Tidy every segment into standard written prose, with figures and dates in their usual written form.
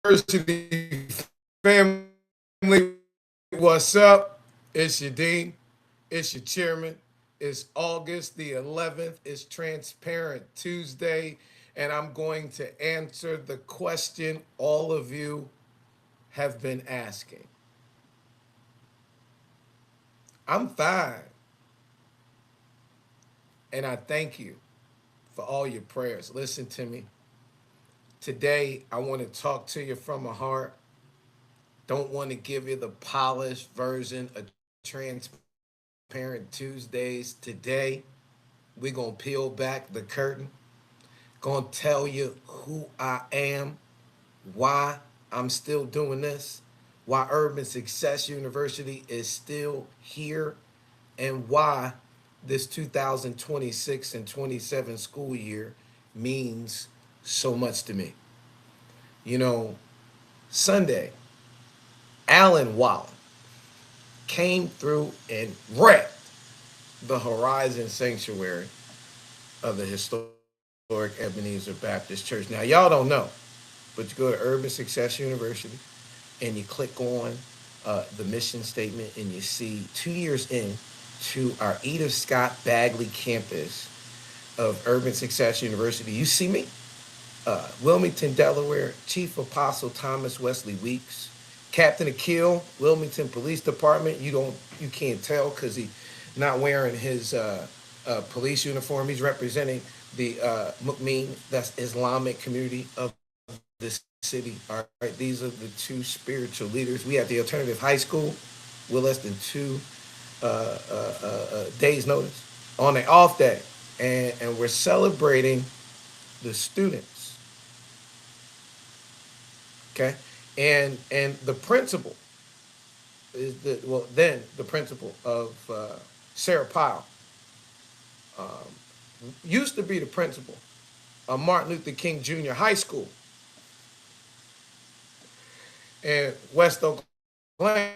University family, what's up? It's your dean, it's your chairman. It's August the 11th. It's Transparent Tuesday, and I'm going to answer the question all of you have been asking. I'm fine, and I thank you for all your prayers. Listen to me. Today, I want to talk to you from my heart. Don't want to give you the polished version of Transparent Tuesdays. Today, we're going to peel back the curtain, going to tell you who I am, why I'm still doing this, why Urban Success University is still here, and why this 2026 and 27 school year means so much to me. You know, Sunday, Alan Wallen came through and wrecked the Horizon Sanctuary of the historic Ebenezer Baptist Church. Now, y'all don't know, but you go to Urban Success University and you click on the mission statement and you see 2 years in to our Edith Scott Bagley campus of Urban Success University. You see me, Wilmington, Delaware, Chief Apostle Thomas Wesley Weeks, Captain Akil, Wilmington Police Department. You can't tell because he not wearing his police uniform. He's representing the Mu'min, that's Islamic community of this city. All right, these are the two spiritual leaders. We have the alternative high school with less than two days notice on an off day, and we're celebrating the students. Okay, and the principal is the principal of Sarah Powell used to be the principal of Martin Luther King Jr. High School in West Oak Lane.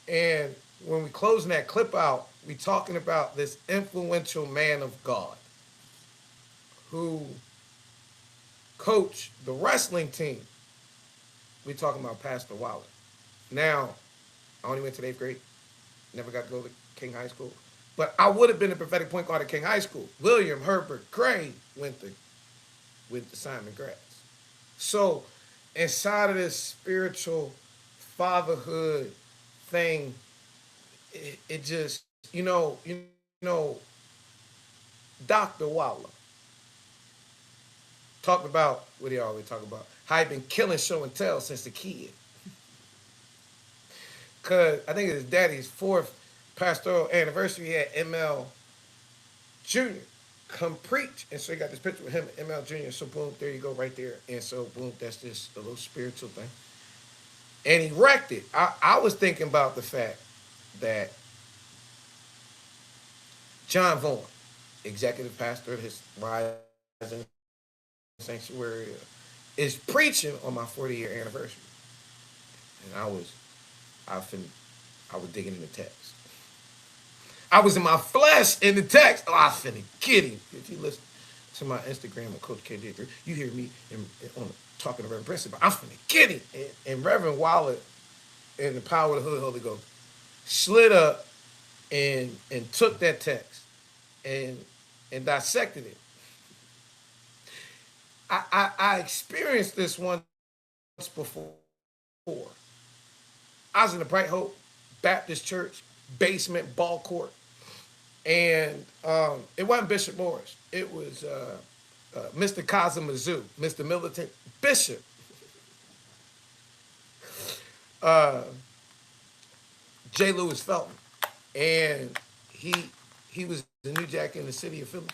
And when we closing that clip out, we talking about this influential man of God who coached the wrestling team. We talking about Pastor Waller. Now, I only went to the 8th grade, never got to go to King High School. But I would have been a prophetic point guard at King High School. William Herbert Gray went to Simon Gratz. So inside of this spiritual fatherhood thing, it just, you know, Dr. Waller talked about what he always talk about. How he been killing show and tell since the kid. Cause I think it's his daddy's fourth pastoral anniversary. He had ML Jr. come preach. And so he got this picture with him and ML Jr. So boom, there you go right there. And so boom, that's just a little spiritual thing. And he wrecked it. I was thinking about the fact that John Vaughn, executive pastor of his Rising Sanctuary, is preaching on my 40-year anniversary. And I was digging in the text. I was in my flesh in the text. Oh, I finna get him. If you listen to my Instagram of Coach KD3, you hear me on talking to Reverend Prince, but I'm finna get him. And Reverend Waller and the power of the Holy Ghost slid up and took that text and dissected it. I experienced this once before. I was in the Bright Hope Baptist Church basement ball court, and it wasn't Bishop Morris. It was Mr. Kazimazu, Mr. Militant Bishop, uh, J. Lewis Felton, and he he was the New Jack in the city of Philly,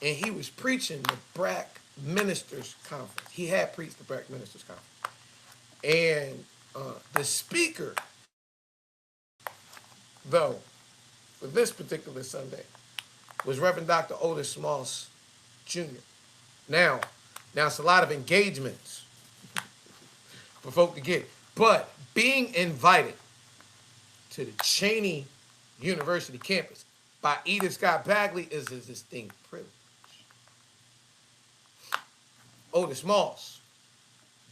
and he was preaching the Brack Ministers Conference. He had preached the Brack Ministers Conference, and the speaker, though, for this particular Sunday was Reverend Dr. Otis Moss Jr. Now, it's a lot of engagements for folk to get, but being invited to the Cheney University campus by Edith Scott Bagley is a distinct privilege. Otis Moss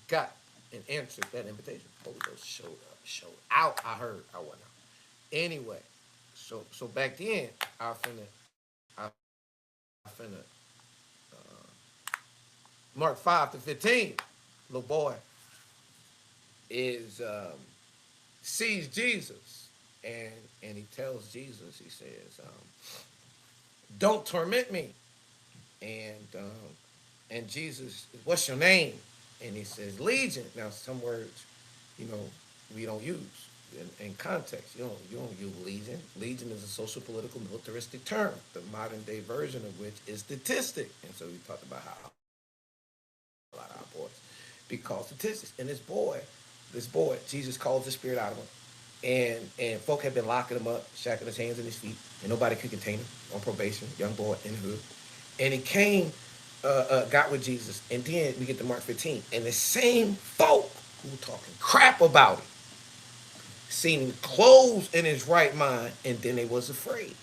got and answered that invitation. Holy Ghost showed out. I heard. I went out. Anyway, so back then, I finna Mark 5-15. Little boy is sees Jesus, and he tells Jesus, he says, "Don't torment me." And Jesus, "What's your name?" And he says, "Legion." Now, some words, you know, we don't use in context. You don't use legion. Legion is a social, political, militaristic term. The modern day version of which is statistic. And so we talked about how a lot of our boys be called statistics. And this boy, Jesus calls the spirit out of him. And folk had been locking him up, shackling his hands and his feet, and nobody could contain him, on probation, young boy in the hood. And he came, got with Jesus, and then we get to Mark 15, and the same folk who were talking crap about him seen him clothes in his right mind, and then they was afraid.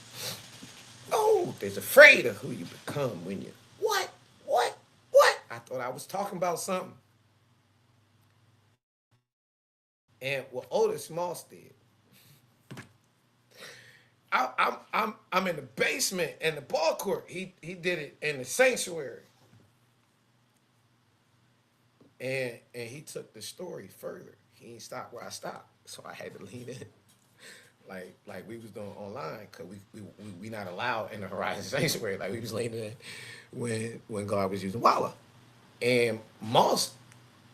Oh, there's afraid of who you become when you what? I thought I was talking about something. And what Otis Moss did, I'm in the basement in the ball court. He did it in the sanctuary, and he took the story further. He ain't stopped where I stopped, so I had to lean in, like we was doing online, because we not allowed in the Horizon Sanctuary, like we was leaning in when God was using Walla. And Moss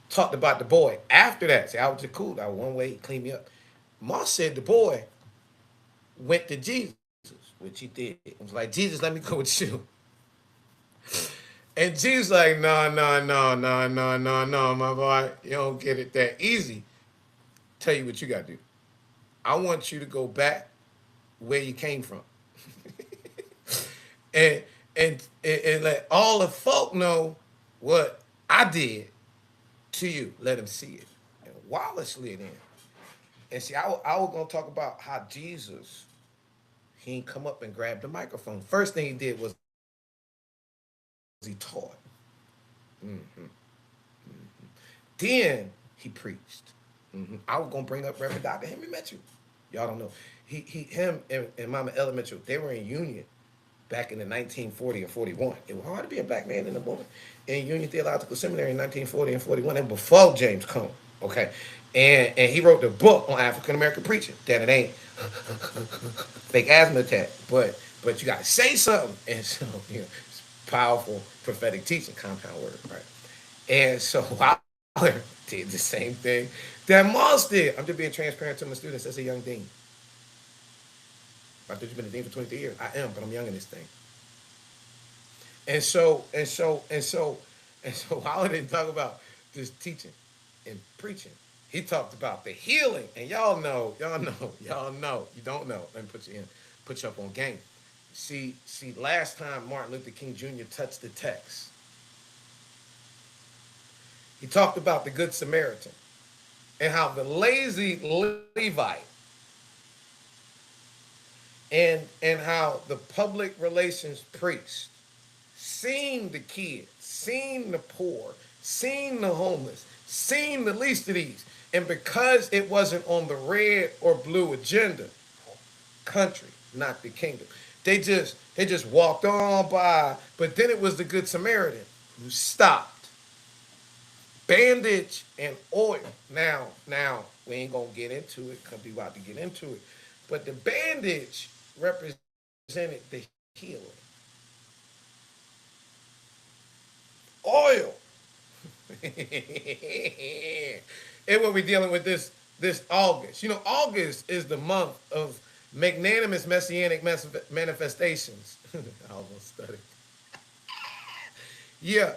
talked about the boy after that. See, I was just cool. I was one way, he cleaned me up. Moss said the boy went to Jesus, which he did. It was like, "Jesus, let me go with you." And Jesus like, "No, no, no, no, no, no, no, my boy. You don't get it that easy. Tell you what you got to do. I want you to go back where you came from." and, and let all the folk know what I did to you. Let them see it. And Wallace slid in. And see, I was going to talk about how Jesus, he ain't come up and grabbed the microphone. First thing he did was he taught. Mm-hmm. Then he preached. Mm-hmm. I was gonna bring up Reverend Dr. Henry Mitchell. Y'all don't know. Him and Mama Ella Mitchell, they were in Union back in the 1940 and 41. It was hard to be a black man and a woman in Union Theological Seminary in 1940 and 41, and before James Cone. Okay. And he wrote the book on African American preaching. That it ain't fake asthma attack, but you gotta say something. And so, it's powerful prophetic teaching, compound word, right? And so Wilder did the same thing that Moss did. I'm just being transparent to my students as a young dean. I thought you've been a dean for 23 years. I am, but I'm young in this thing. And so Wilder didn't talk about just teaching and preaching. He talked about the healing. And y'all know. You don't know. Let me put you up on game. See, last time Martin Luther King Jr. touched the text, he talked about the Good Samaritan and how the lazy Levite and how the public relations priest seen the kids, seen the poor, seen the homeless, seen the least of these. And because it wasn't on the red or blue agenda, country, not the kingdom, they just walked on by. But then it was the Good Samaritan who stopped. Bandage and oil. Now, we ain't gonna get into it because we about to get into it. But the bandage represented the healing. Oil. And what we're dealing with this August. August is the month of magnanimous messianic manifestations. I almost stuttered. Yeah.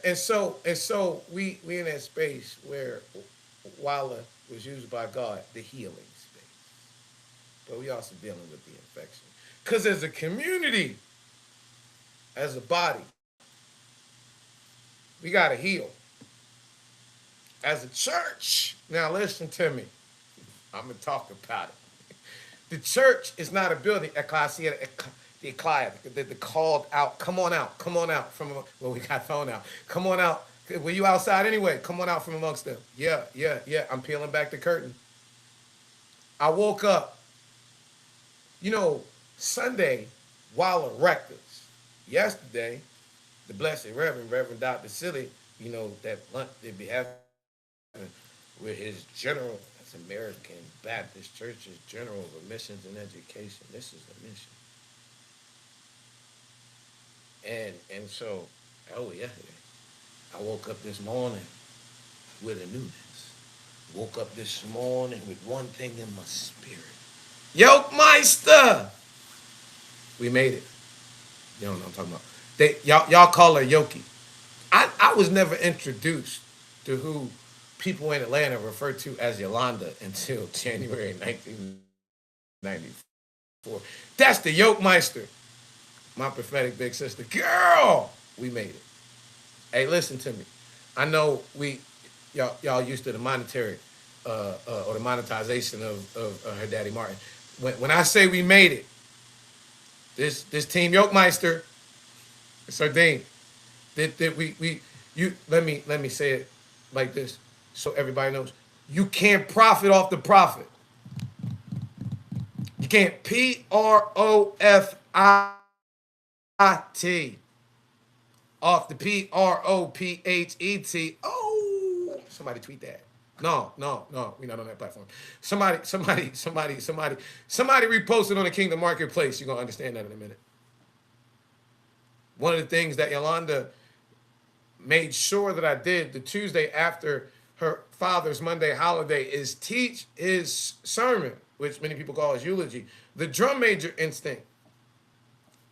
And so we in that space where Walla was used by God, the healing space. But we also dealing with the infection. Because as a community, as a body, we got to heal. As a church, now listen to me. I'm going to talk about it. The church is not a building. Ecclesia, the called out. Come on out from where we got thrown out. Come on out Were you outside anyway? Come on out from amongst them. Yeah, yeah, yeah. I'm peeling back the curtain. I woke up, you know, Sunday, while Records. Yesterday, the Blessed Reverend Dr. Silly, you know, that lunch they be having with his general, that's American Baptist Church's General of Missions and Education. This is a mission. And so, oh yeah, I woke up this morning with a newness. Woke up this morning with one thing in my spirit. Yoke Meister! We made it. You don't know what I'm talking about. Y'all call her Yoki. I was never introduced to who people in Atlanta refer to as Yolanda until January 1994. That's the Yoke Meister, my prophetic big sister. Girl, we made it. Hey, listen to me. I know y'all used to the monetary or the monetization of her daddy Martin. When I say we made it, this team Yokemeister, Sardine, that we you let me say it like this so everybody knows. You can't profit off the profit. You can't PROFIT off the PROPHET. Oh, somebody tweet that. No, we're not on that platform. Somebody reposted on the Kingdom Marketplace. You're gonna understand that in a minute. One of the things that Yolanda made sure that I did the Tuesday after her father's Monday holiday is teach his sermon, which many people call his eulogy, the drum major instinct.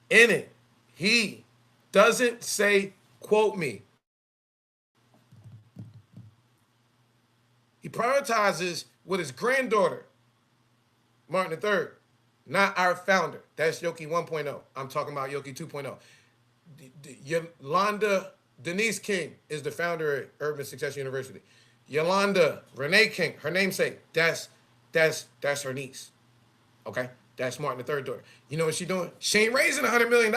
In it, he doesn't say, quote me. He prioritizes with his granddaughter, Martin III, not our founder. That's Yoki 1.0. I'm talking about Yoki 2.0. Yolanda Denise King is the founder of Urban Success University. Yolanda Renee King, her namesake, that's her niece. Okay? That's Martin III daughter. You know what she's doing? She ain't raising $100 million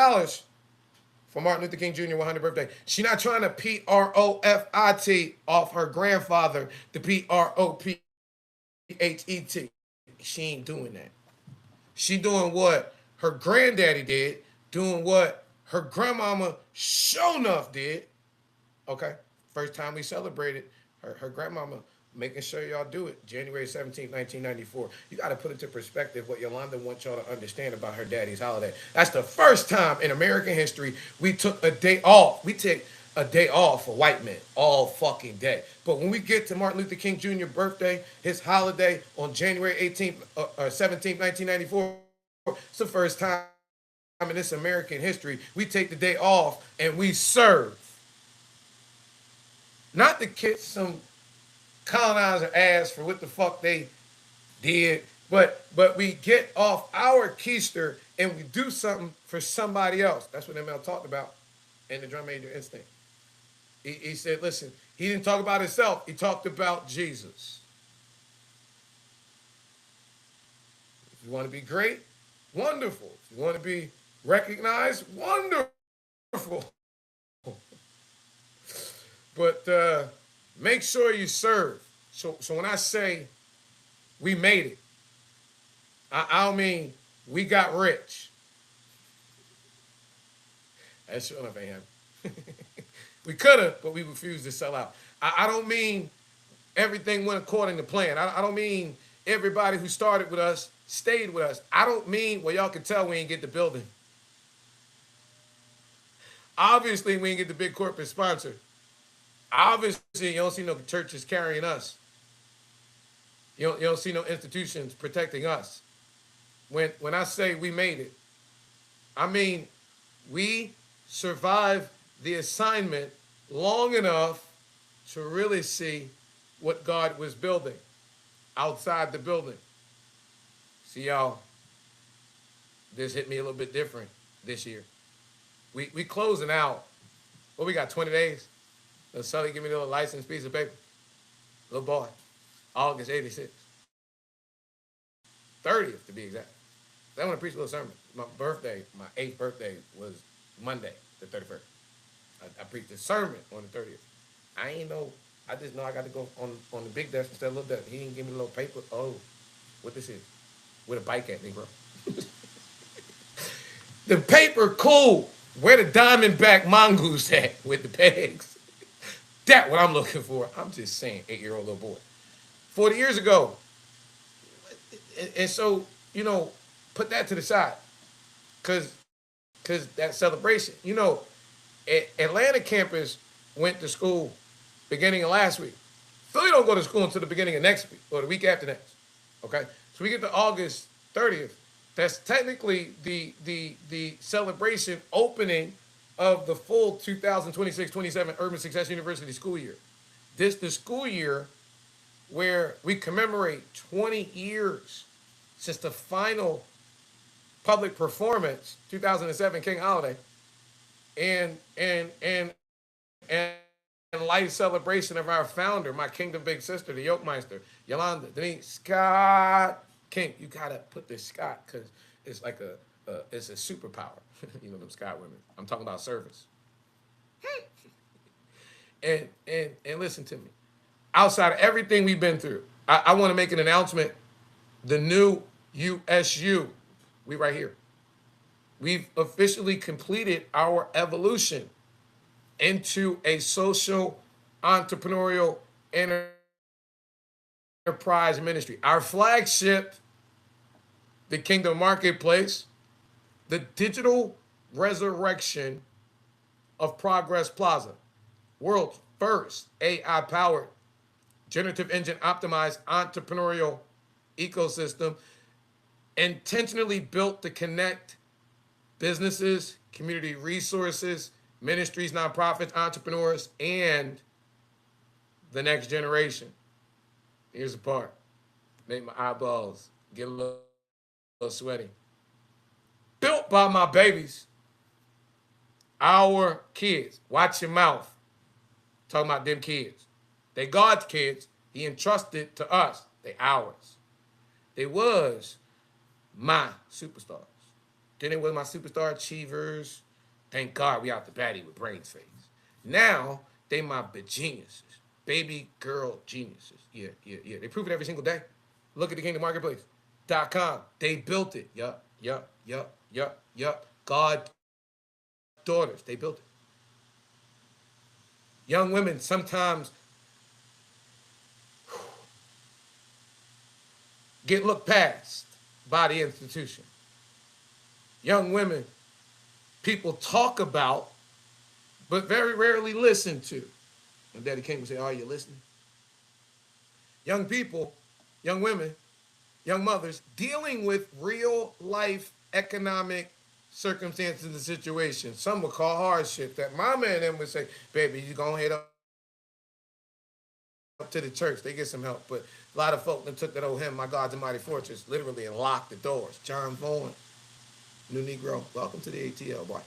for Martin Luther King Jr. 100th birthday. She's not trying to PROFIT off her grandfather, the PROPHET. She ain't doing that. She doing what her granddaddy did, doing what her grandmama sure enough did. Okay? First time we celebrated her grandmama, making sure y'all do it, January 17th, 1994. You got to put it to perspective what Yolanda wants y'all to understand about her daddy's holiday. That's the first time in American history we took a day off. We take a day off for white men all fucking day. But when we get to Martin Luther King Jr. birthday, his holiday on January 18th or 17th, 1994, it's the first time in this American history we take the day off and we serve. Not to kick some colonizer ass for what the fuck they did, but we get off our keister and we do something for somebody else. That's what ML talked about in the Drum Major Instinct. He said, listen, he didn't talk about himself. He talked about Jesus. If you want to be great, wonderful. If you want to be recognized, wonderful. But make sure you serve. So when I say we made it, I don't mean we got rich. That's sure enough ain't happening. We could have, but we refused to sell out. I don't mean everything went according to plan. I don't mean everybody who started with us stayed with us. I don't mean, well, y'all can tell we ain't get the building. Obviously, we ain't get the big corporate sponsor. Obviously, you don't see no churches carrying us. You don't see no institutions protecting us. When I say we made it, I mean we survived the assignment long enough to really see what God was building outside the building. See, y'all, this hit me a little bit different this year. We closing out. What we got, 20 days? Sully give me a little license piece of paper. Little boy. August 86. 30th to be exact. I want to preach a little sermon. My birthday, my 8th birthday was Monday, the 31st. I preached a sermon on the 30th. I ain't know. I just know I got to go on the big desk instead of little desk. He didn't give me a little paper. Oh, what this is? Where the bike at, Negro? The paper, cool. Where the Diamondback mongoose at with the pegs? That what I'm looking for. I'm just saying, 8-year-old little boy. 40 years ago. And so, put that to the side. Cause that celebration. Atlanta campus went to school beginning of last week. Philly don't go to school until the beginning of next week or the week after next. Okay, so we get to August 30th. That's technically the celebration opening of the full 2026-27 Urban Success University school year. This the school year where we commemorate 20 years since the final public performance, 2007 King Holiday, and life celebration of our founder, my kingdom big sister, the Yolkmeister, Yolanda, Denise, Scott King. You gotta put this Scott because it's like it's a superpower. Them Scott women. I'm talking about service. And listen to me. Outside of everything we've been through, I want to make an announcement. The new USU, we right here. We've officially completed our evolution into a social entrepreneurial enterprise ministry. Our flagship, the Kingdom Marketplace, the digital resurrection of Progress Plaza, world's first AI-powered, generative engine optimized entrepreneurial ecosystem, intentionally built to connect businesses, community resources, ministries, nonprofits, entrepreneurs, and the next generation. Here's the part. Make my eyeballs get a little sweaty. Built by my babies, our kids. Watch your mouth. Talking about them kids. They God's kids. He entrusted to us. They ours. They was my superstars. Then it was my superstar achievers. Thank God we out the baddie with brains face. Now they my geniuses, baby girl geniuses. Yeah. They prove it every single day. Look at the Kingdom Marketplace.com. They built it. Yup. God daughters. They built it. Young women sometimes get looked past by the institution. Young women, people talk about, but very rarely listen to. And Daddy King would say, are you listening? Young people, young women, young mothers, dealing with real life economic circumstances and situations. Some would call hardship. That mama and them would say, baby, you gonna head up to the church. They get some help. But a lot of folk that took that old hymn, My God's a Mighty Fortress, literally and locked the doors. John Vaughan, New Negro, welcome to the ATL, boy.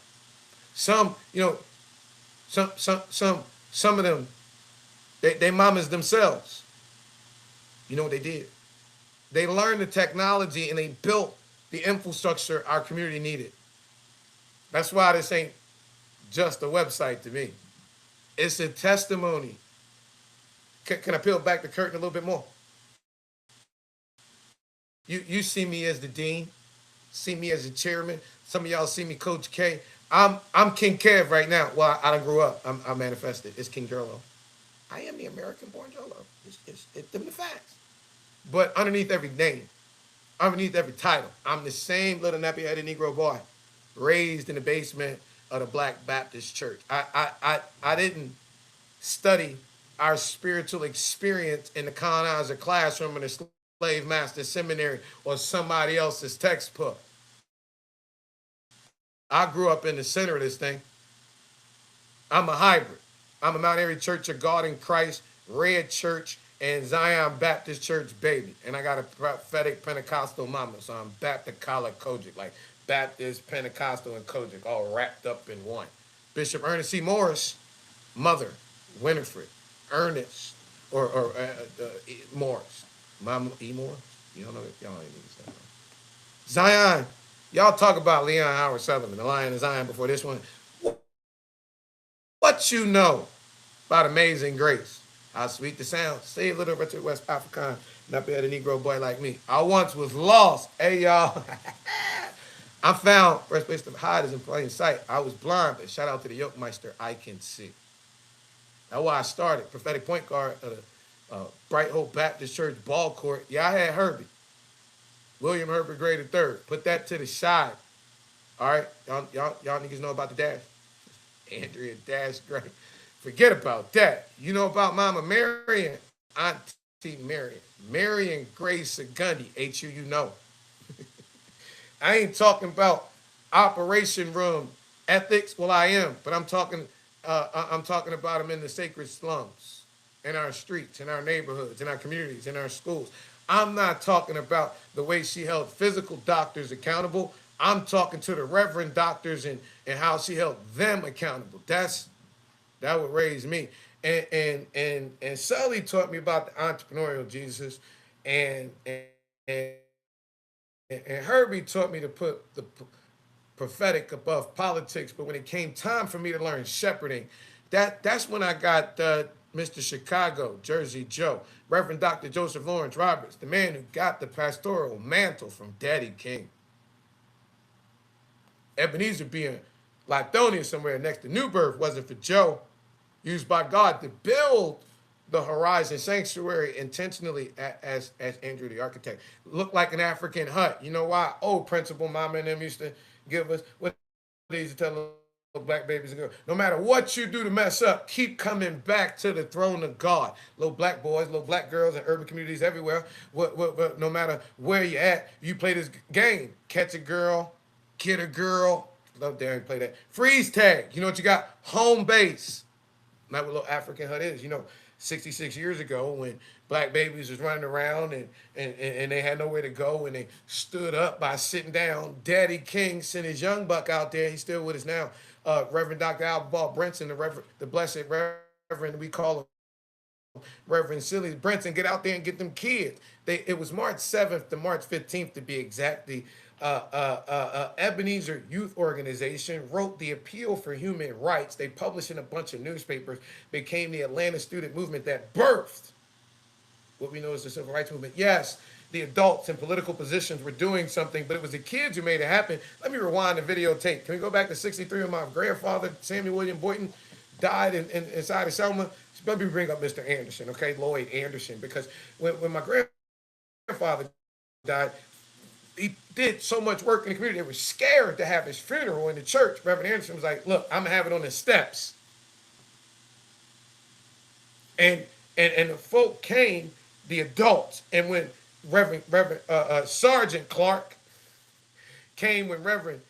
Some of them, they mamas themselves. You know what they did? They learned the technology and they built the infrastructure our community needed. That's why this ain't just a website to me. It's a testimony. Can I peel back the curtain a little bit more? You see me as the dean, see me as the chairman. Some of y'all see me Coach K. I'm King Kev right now. Well, I done grew up. I manifested. It's King Jolo. I am the American-born Jolo. It's them the facts. But underneath every name, underneath every title, I'm the same little nappy-headed Negro boy, raised in the basement of the Black Baptist Church. I didn't study our spiritual experience in the colonizer classroom in the slave master seminary or somebody else's textbook. I grew up in the center of this thing. I'm a hybrid. I'm a Mount Airy Church of God in Christ, Red Church, and Zion Baptist Church baby. And I got a prophetic Pentecostal mama, so I'm Baptist Collar Kojic, like Baptist, Pentecostal, and Kojic, all wrapped up in one. Bishop Ernest C. Morris, mother, Winifred, Ernest, or Morris. Mama E. Morris? You don't know that? Y'all ain't need to say that. Zion. Y'all talk about Leon Howard Sutherland, the Lion of Zion before this one. What you know about Amazing Grace. How sweet the sound. Say a little bit to West African. Not be a Negro boy like me. I once was lost. Hey, y'all. I found first place to hide is in plain sight. I was blind, but shout out to the Yokemeister. I can see. That's why I started. Prophetic point guard at a Bright Hope Baptist Church ball court. Yeah, I had Herbie. William Herbert Gray III. Put that to the side. All right, y'all niggas know about the Dash. Andrea Dash Gray. Forget about that. You know about Mama Marion, Auntie Marion, Marion Grace Segundi. HU, you know. I ain't talking about operation room ethics. Well, I am, but I'm talking. I'm talking about them in the sacred slums, in our streets, in our neighborhoods, in our communities, in our schools. I'm not talking about the way she held physical doctors accountable. I'm talking to the reverend doctors and how she held them accountable. That would raise me. And Sully taught me about the entrepreneurial Jesus, and and, and Herbie taught me to put the prophetic above politics. But when it came time for me to learn shepherding, that's when I got Mr. Chicago, Jersey Joe, Reverend Dr. Joseph Lawrence Roberts, the man who got the pastoral mantle from Daddy King. Ebenezer being Lithonia somewhere next to New Birth wasn't for Joe, used by God to build the Horizon Sanctuary intentionally as Andrew the architect. Looked like an African hut. You know why? Old Principal Mama and them used to give us what they used to tell little black babies and girls. No matter what you do to mess up, keep coming back to the throne of God. Little black boys, little black girls in urban communities everywhere. No matter where you at, you play this game. Catch a girl, get a girl. Love daring play that. Freeze tag. You know what you got? Home base. Not what little African hut is. You know, 66 years ago when black babies was running around and they had nowhere to go and they stood up by sitting down. Daddy King sent his young buck out there. He's still with us now. Reverend Dr. Albert Ball Brenton, the blessed Reverend, we call him Reverend Silly Brenton, get out there and get them kids. It was March 7th to March 15th to be exact. The Ebenezer Youth Organization wrote the Appeal for Human Rights. They published in a bunch of newspapers, became the Atlanta student movement that birthed what we know as the Civil Rights Movement. Yes, the adults in political positions were doing something, but it was the kids who made it happen. Let me rewind the videotape. Can we go back to 63 when my grandfather, Samuel William Boynton, died inside of Selma? Let me bring up Mr. Anderson, okay, Lloyd Anderson, because when my grandfather died, he did so much work in the community. They were scared to have his funeral in the church. Reverend Anderson was like, look, I'm going to have it on the steps. And the folk came, the adults, and when Reverend Sergeant Clark came when Reverend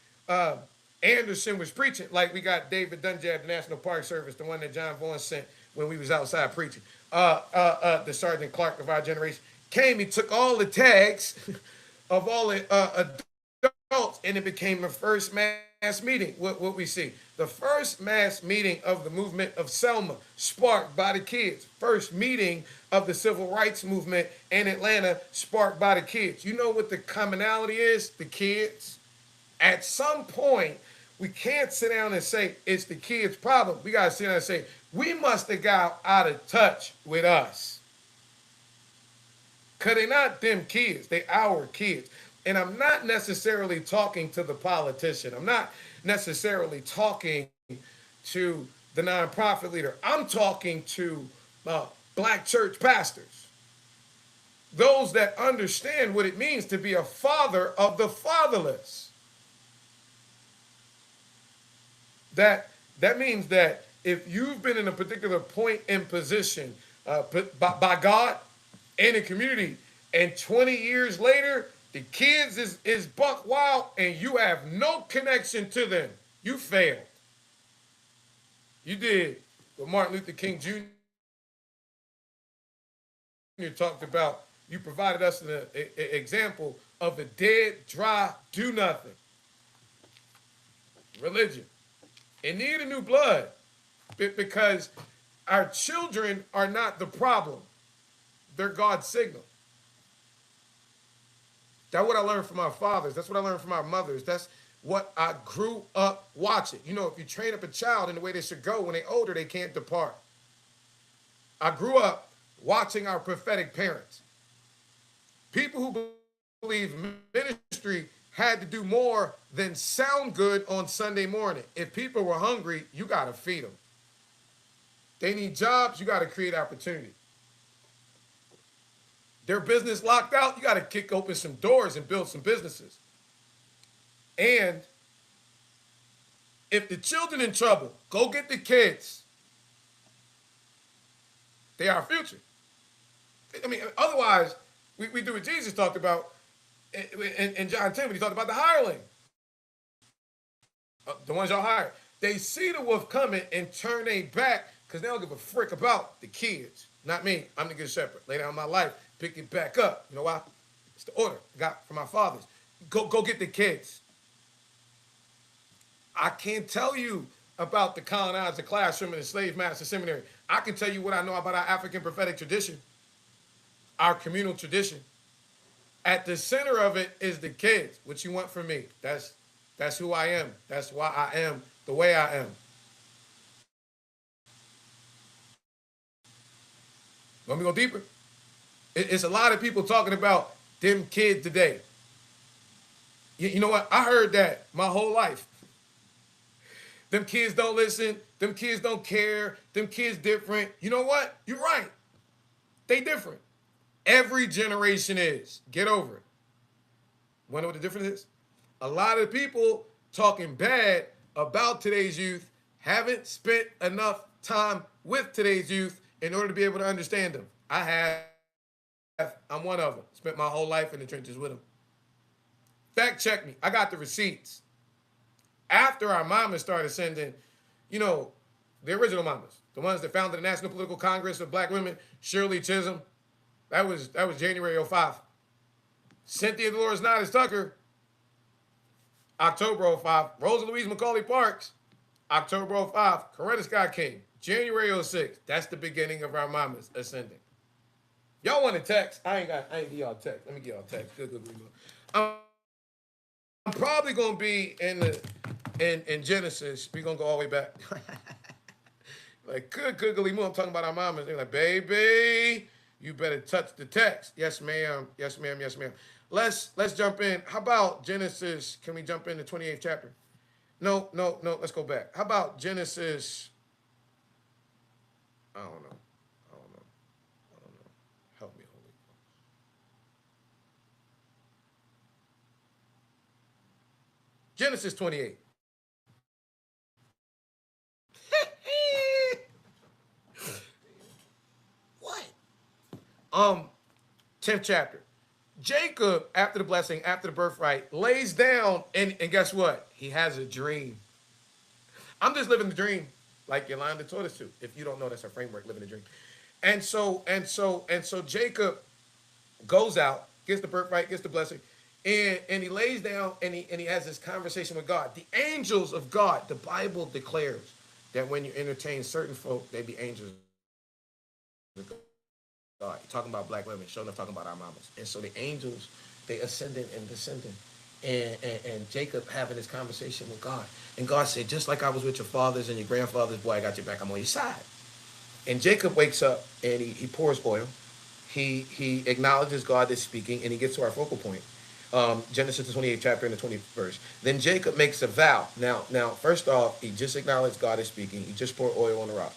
Anderson was preaching, like we got David Dunjab, the National Park Service, the one that John Vaughn sent when we was outside preaching. The Sergeant Clark of our generation came, he took all the tags of all the adults, and it became the first mass meeting. What we see, the first mass meeting of the movement of Selma, sparked by the kids. First meeting of the civil rights movement in Atlanta, sparked by the kids. You know what the commonality is? The kids. At some point, we can't sit down and say it's the kids' problem. We got to sit down and say, we must have got out of touch with us. Because they're not them kids, they our kids. And I'm not necessarily talking to the politician. I'm not necessarily talking to the nonprofit leader. I'm talking to black church pastors. Those that understand what it means to be a father of the fatherless. That means that if you've been in a particular point in position by God in a community, and 20 years later, the kids is buck wild and you have no connection to them, you failed. You did what Martin Luther King Jr. talked about. You provided us an example of a dead, dry, do nothing religion. It needed new blood because our children are not the problem. They're God's signal. That's what I learned from our fathers. That's what I learned from our mothers. That's what I grew up watching. You know, if you train up a child in the way they should go, when they're older, they can't depart. I grew up watching our prophetic parents. People who believe ministry had to do more than sound good on Sunday morning. If people were hungry, you got to feed them. They need jobs, you got to create opportunity. Their business locked out, you got to kick open some doors and build some businesses. And if the children in trouble, go get the kids. They are our future. I mean, otherwise, we do what Jesus talked about in John 10 when he talked about the hireling. The ones y'all hired. They see the wolf coming and turn their back because they don't give a frick about the kids. Not me. I'm the good shepherd. Lay down my life, pick it back up. You know why? It's the order I got from my fathers. Go get the kids. I can't tell you about the colonizer classroom and the slave master seminary. I can tell you what I know about our African prophetic tradition, our communal tradition. At the center of it is the kids. What you want from me? That's who I am. That's why I am the way I am. Let me go deeper. It's a lot of people talking about them kids today. You know what? I heard that my whole life. Them kids don't listen. Them kids don't care. Them kids different. You know what? You're right. They different. Every generation is. Get over it. Want to know what the difference is? A lot of people talking bad about today's youth haven't spent enough time with today's youth in order to be able to understand them. I have. I'm one of them. Spent my whole life in the trenches with them. Fact check me. I got the receipts. After our mamas started sending, the original mamas, the ones that founded the National Political Congress of Black Women, Shirley Chisholm, that was January 05. Cynthia Dolores Nodis Tucker, October 05. Rosa Louise Macaulay Parks, October 05. Coretta Scott King, January 06. That's the beginning of our mamas ascending. Y'all want a text? I ain't give y'all a text. Let me give y'all a text. Good. I'm probably gonna be in Genesis. We're gonna go all the way back. Like, good, I'm talking about our mamas. They're like, baby, you better touch the text. Yes, ma'am. Yes, ma'am. Yes, ma'am. Let's jump in. How about Genesis? Can we jump in the 28th chapter? No. Let's go back. How about Genesis? I don't know. Help me, Holy Ghost. Genesis 28. What? 10th chapter. Jacob, after the blessing, after the birthright, lays down and guess what? He has a dream. I'm just living the dream like Yolanda taught us to. If you don't know, that's our framework, living the dream. And so Jacob goes out, gets the birthright, gets the blessing, and he lays down and he has this conversation with God. The angels of God, the Bible declares that when you entertain certain folk, they be angels of God. You're talking about black women, showing up talking about our mamas. And so the angels, they ascending and descending. And Jacob having this conversation with God. And God said, just like I was with your fathers and your grandfathers, boy, I got your back. I'm on your side. And Jacob wakes up and he pours oil. He acknowledges God is speaking, and he gets to our focal point. Genesis the 28th chapter and the 20th verse. Then Jacob makes a vow. Now, first off, he just acknowledged God is speaking. He just poured oil on the rock.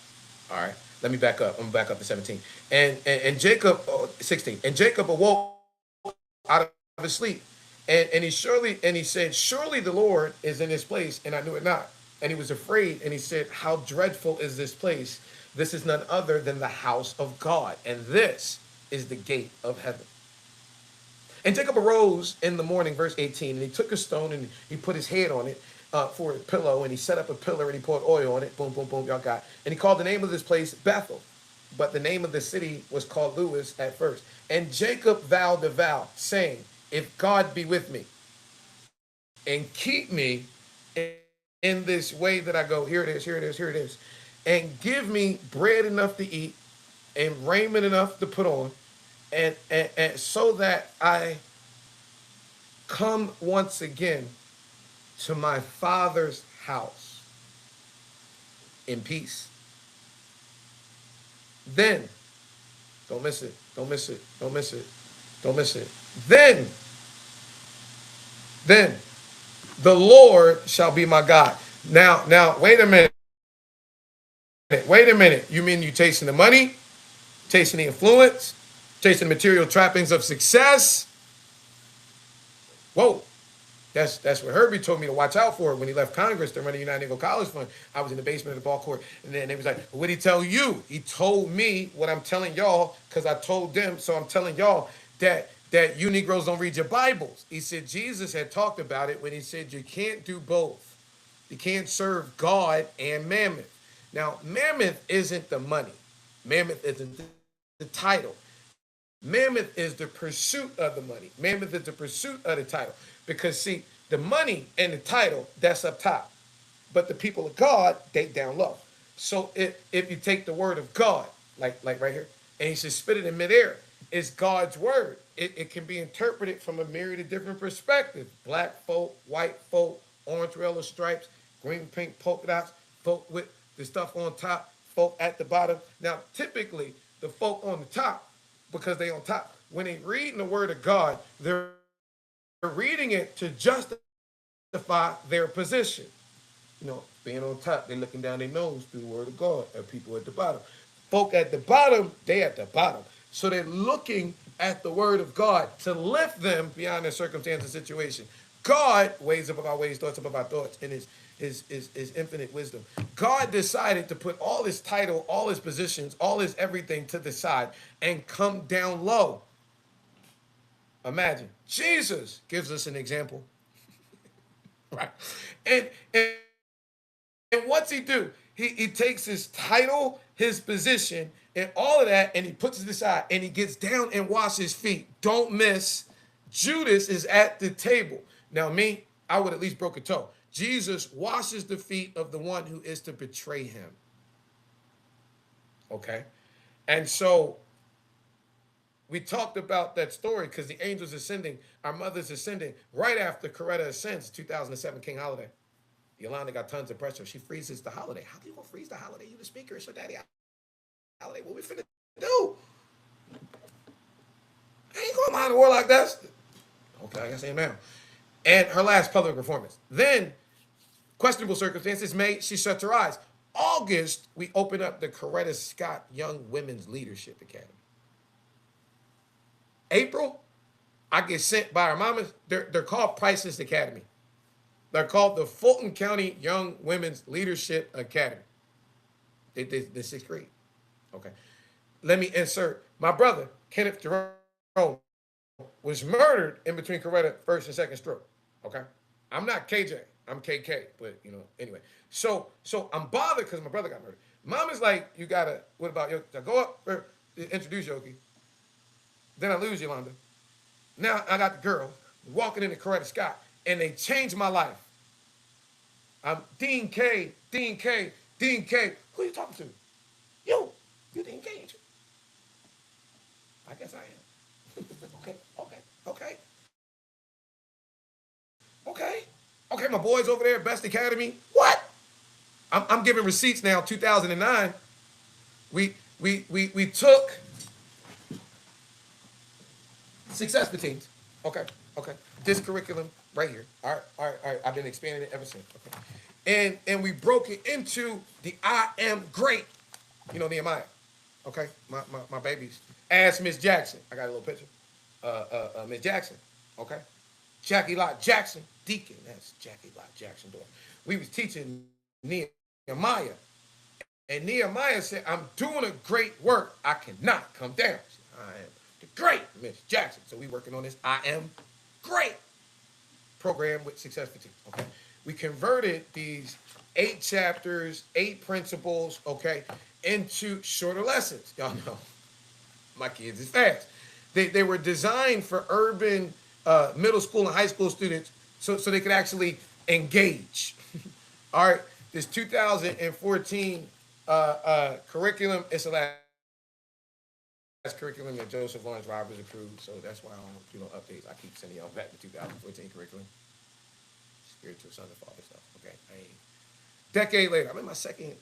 All right. Let me back up. I'm back up to 17. And Jacob, 16. And Jacob awoke out of his sleep. And he said, surely the Lord is in this place, and I knew it not. And he was afraid, and he said, how dreadful is this place? This is none other than the house of God, and this is the gate of heaven. And Jacob arose in the morning, verse 18, and he took a stone and he put his head on it for a pillow, and he set up a pillar and he poured oil on it. Boom, boom, boom, y'all got. And he called the name of this place Bethel, but the name of the city was called Luz at first. And Jacob vowed a vow, saying, if God be with me and keep me in this way that I go, here it is, and give me bread enough to eat and raiment enough to put on, and so that I come once again to my father's house in peace. Then, don't miss it, don't miss it, don't miss it, don't miss it. Then the Lord shall be my God. Now, wait a minute. Wait a minute. You mean you chasing the money, chasing the influence, chasing the material trappings of success? Whoa. That's what Herbie told me to watch out for when he left Congress to run the United Negro College Fund. I was in the basement of the ball court, and then they was like, "What did he tell you?" He told me what I'm telling y'all because I told them. So I'm telling y'all that you Negroes don't read your Bibles. He said Jesus had talked about it when he said you can't do both. You can't serve God and Mammoth. Now, Mammoth isn't the money. Mammoth isn't the title. Mammoth is the pursuit of the money. Mammoth is the pursuit of the title. Because see, the money and the title, that's up top. But the people of God, they down low. So if you take the word of God, like right here, and he says spit it in midair, it's God's word. It can be interpreted from a myriad of different perspectives. Black folk, white folk, orange yellow stripes, green, pink polka dots, folk with the stuff on top, folk at the bottom. Now, typically, the folk on the top, because they on top, when they read the word of God, they're reading it to justify their position. You know, being on top, they're looking down their nose through the word of God at people at the bottom. Folk at the bottom, they at the bottom. So they're looking at the word of God to lift them beyond their circumstance and situation. God weighs up our ways, thoughts up our thoughts, and his infinite wisdom. God decided to put all his title, all his positions, all his everything to the side and come down low. Imagine. Jesus gives us an example. Right. And and, and what's he do? He takes his title, his position, and all of that, and he puts it aside and he gets down and washes his feet. Don't miss. Judas is at the table. Now, me, I would at least broke a toe. Jesus washes the feet of the one who is to betray him. Okay. And so we talked about that story because the angels ascending, our mother's ascending right after Coretta ascends, 2007 King Holiday. Yolanda got tons of pressure. She freezes the holiday. How do you gonna freeze the holiday? You the speaker. It's your daddy holiday. What we finna do? I ain't going behind the war like that. Okay, I guess amen. And her last public performance. Then, questionable circumstances, May, she shuts her eyes. August, we open up the Coretta Scott Young Women's Leadership Academy. April, I get sent by our mamas. They're called Priceless Academy. They're called the Fulton County Young Women's Leadership Academy. They sixth grade. Okay. Let me insert. My brother, Kenneth Jerome, was murdered in between Coretta first and second stroke. Okay. I'm not KJ. I'm KK. But anyway. So I'm bothered because my brother got murdered. Mom is like, you gotta, what about Yoki? I go up, introduce Yoki. Then I lose Yolanda. Now I got the girl walking into Coretta Scott, and they changed my life. I'm Dean K, Dean K, Dean K. Who are you talking to? You Dean K, ain't you? I guess I am. Okay. Okay, my boys over there, Best Academy. What? I'm giving receipts now, 2009. We took success for teams. Okay. This curriculum right here. All right. I've been expanding it ever since. Okay. And we broke it into the I am great. Nehemiah. Okay. My babies. Ask Miss Jackson. I got a little picture. Miss Jackson. Okay. Jackie Lott Jackson, Deacon. That's Jackie Lott Jackson daughter. We was teaching Nehemiah. And Nehemiah said, I'm doing a great work. I cannot come down. Said, I am the great Miss Jackson. So we working on this I am great program with Success for Teams. Okay. We converted these 8 chapters, 8 principles, okay, into shorter lessons. Y'all know my kids is fast. They were designed for urban middle school and high school students so they could actually engage. All right, this 2014 curriculum is the last curriculum that Joseph Lawrence Roberts approved, so that's why I don't do no updates. I keep sending y'all back to 2014 curriculum. Spiritual son and father stuff. Okay, decade later, I'm in my second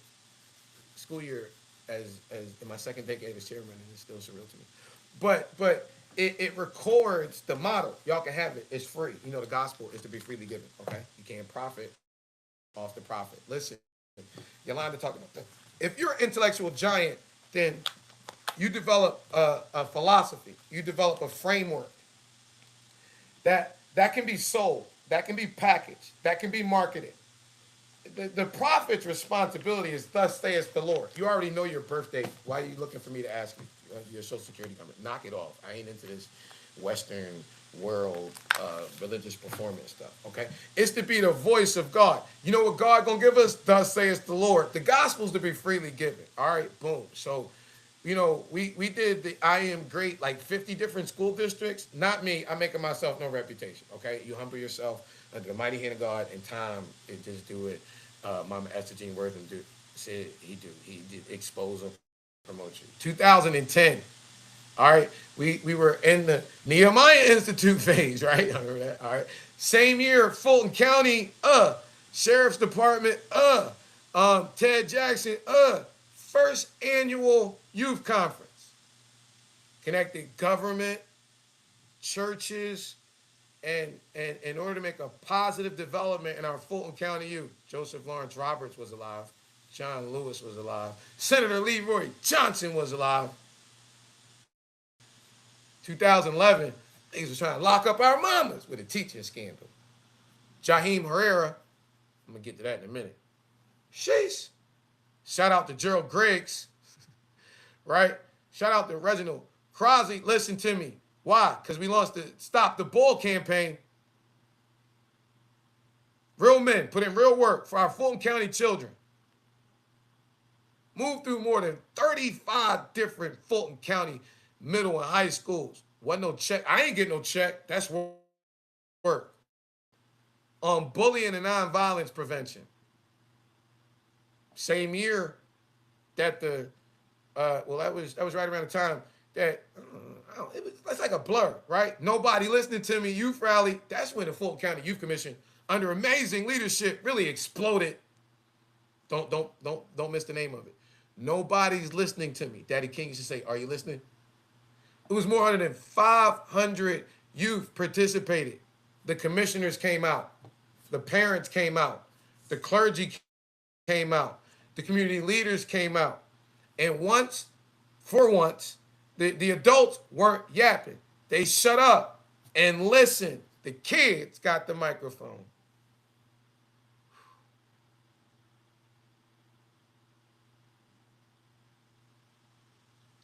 school year as in my second decade as chairman, and it's still surreal to me. But it records the model. Y'all can have it. It's free. You know, the gospel is to be freely given. Okay, you can't profit off the profit. Listen, Yolanda talking about that. If you're an intellectual giant, then you develop a philosophy. You develop a framework that can be sold, that can be packaged, that can be marketed. The prophet's responsibility is thus saith the Lord. You already know your birthday. Why are you looking for me to ask you your social security number? Knock it off. I ain't into this Western world religious performance stuff. Okay, it's to be the voice of God. You know what God gonna give us? Thus saith the Lord. The gospel's to be freely given. All right, boom. So, you know, we did the I am great, like 50 different school districts. Not me. I'm making myself no reputation. Okay, you humble yourself under the mighty hand of God, and time it just do it. Mama Esther Jean Wortham said he did expose him, promote you. 2010. All right, we were in the Nehemiah Institute phase, right? I remember that. All right, same year, Fulton County, Sheriff's Department, Ted Jackson, first annual youth conference, connected government, churches, and in order to make a positive development in our Fulton County youth. Joseph Lawrence Roberts was alive, John Lewis was alive, Senator Leroy Johnson was alive. 2011, niggas was trying to lock up our mamas with a teaching scandal. Jaheim Herrera, I'm gonna get to that in a minute. Sheesh. Shout out to Gerald Griggs, right? Shout out to Reginald Crosby. Listen to me. Why? Because we launched the Stop the Bull campaign. Real men put in real work for our Fulton County children. Moved through more than 35 different Fulton County middle and high schools. Wasn't no check. I ain't getting no check. That's work. On bullying and nonviolence prevention. Same year that the that was right around the time that it's like a blur, right? Nobody listening to me. Youth rally. That's when the Fulton County Youth Commission, under amazing leadership, really exploded. Don't miss the name of it. Nobody's listening to me. Daddy King used to say, "Are you listening?" It was more than 500 youth participated. The commissioners came out. The parents came out. The clergy came out. The community leaders came out. And for once, the adults weren't yapping. They shut up and listened. The kids got the microphone.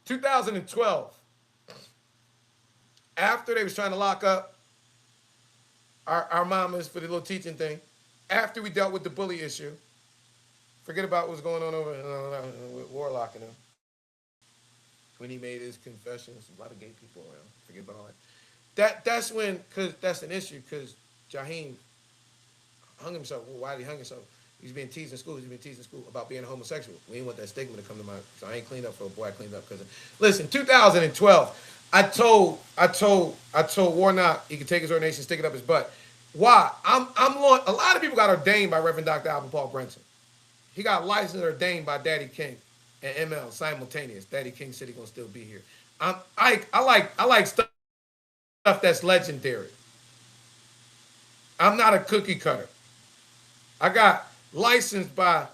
In 2012, after they was trying to lock up our mamas for the little teaching thing, after we dealt with the bully issue, forget about what's going on over with Warlock and him. When he made his confessions, a lot of gay people around. Forget about all that. That's when, because that's an issue, because Jaheim hung himself. Well, why did he hung himself? He's been teased in school. He's been teased in school about being a homosexual. We didn't want that stigma to come to my. So I ain't cleaned up for a boy. I cleaned up because. Listen, 2012. I told Warnock he could take his ordination, stick it up his butt. Why? A lot of people got ordained by Reverend Dr. Alvin Paul Brenton. He got licensed and ordained by Daddy King and ML simultaneous. Daddy King said he gonna still be here. I like stuff that's legendary. I'm not a cookie cutter. I got licensed by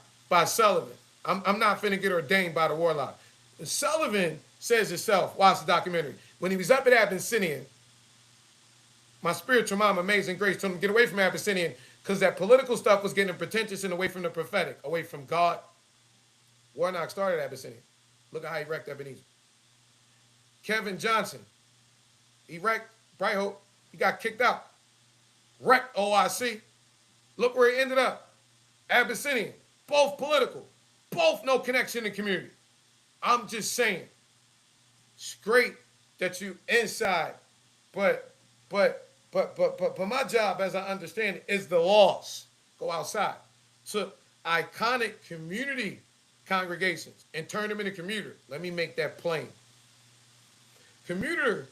Sullivan. I'm not finna get ordained by the Warlock. Sullivan says himself, watch the documentary. When he was up at Abyssinian, my spiritual mom, Amazing Grace, told him to get away from Abyssinian because that political stuff was getting pretentious and away from the prophetic, away from God. Warnock started Abyssinian. Look at how he wrecked Ebenezer. Kevin Johnson, he wrecked Bright Hope. He got kicked out. Wrecked OIC. Look where he ended up. Abyssinian. Both political. Both no connection in the community. I'm just saying. It's great that you inside, but my job, as I understand it, is the loss. Go outside. Took iconic community congregations and turned them into commuter. Let me make that plain. Commuter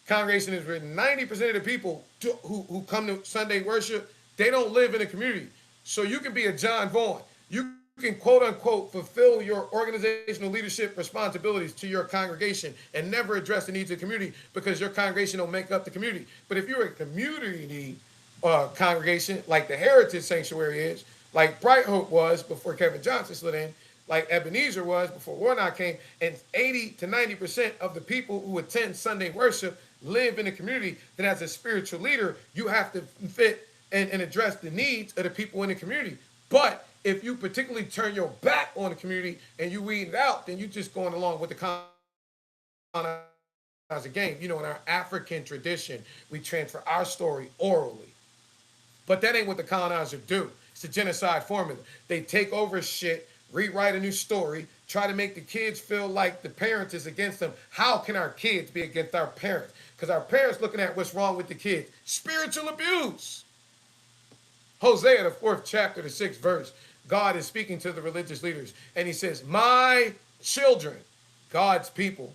congregation is where 90% of the people who come to Sunday worship, they don't live in a community. So you can be a John Vaughn. You can quote unquote fulfill your organizational leadership responsibilities to your congregation and never address the needs of the community because your congregation don't make up the community. But if you're a community congregation like the Heritage Sanctuary is, like Bright Hope was before Kevin Johnson slid in, like Ebenezer was before Warnock came, and 80 to 90% of the people who attend Sunday worship live in a community, then as a spiritual leader, you have to fit and address the needs of the people in the community. But if you particularly turn your back on the community and you weed it out, then you're just going along with the colonizer game. You know, in our African tradition, we transfer our story orally. But that ain't what the colonizer do. It's a genocide formula. They take over shit, rewrite a new story, try to make the kids feel like the parents is against them. How can our kids be against our parents? Because our parents looking at what's wrong with the kids. Spiritual abuse. Hosea, the 4th chapter, the 6th verse, God is speaking to the religious leaders. And he says, my children, God's people,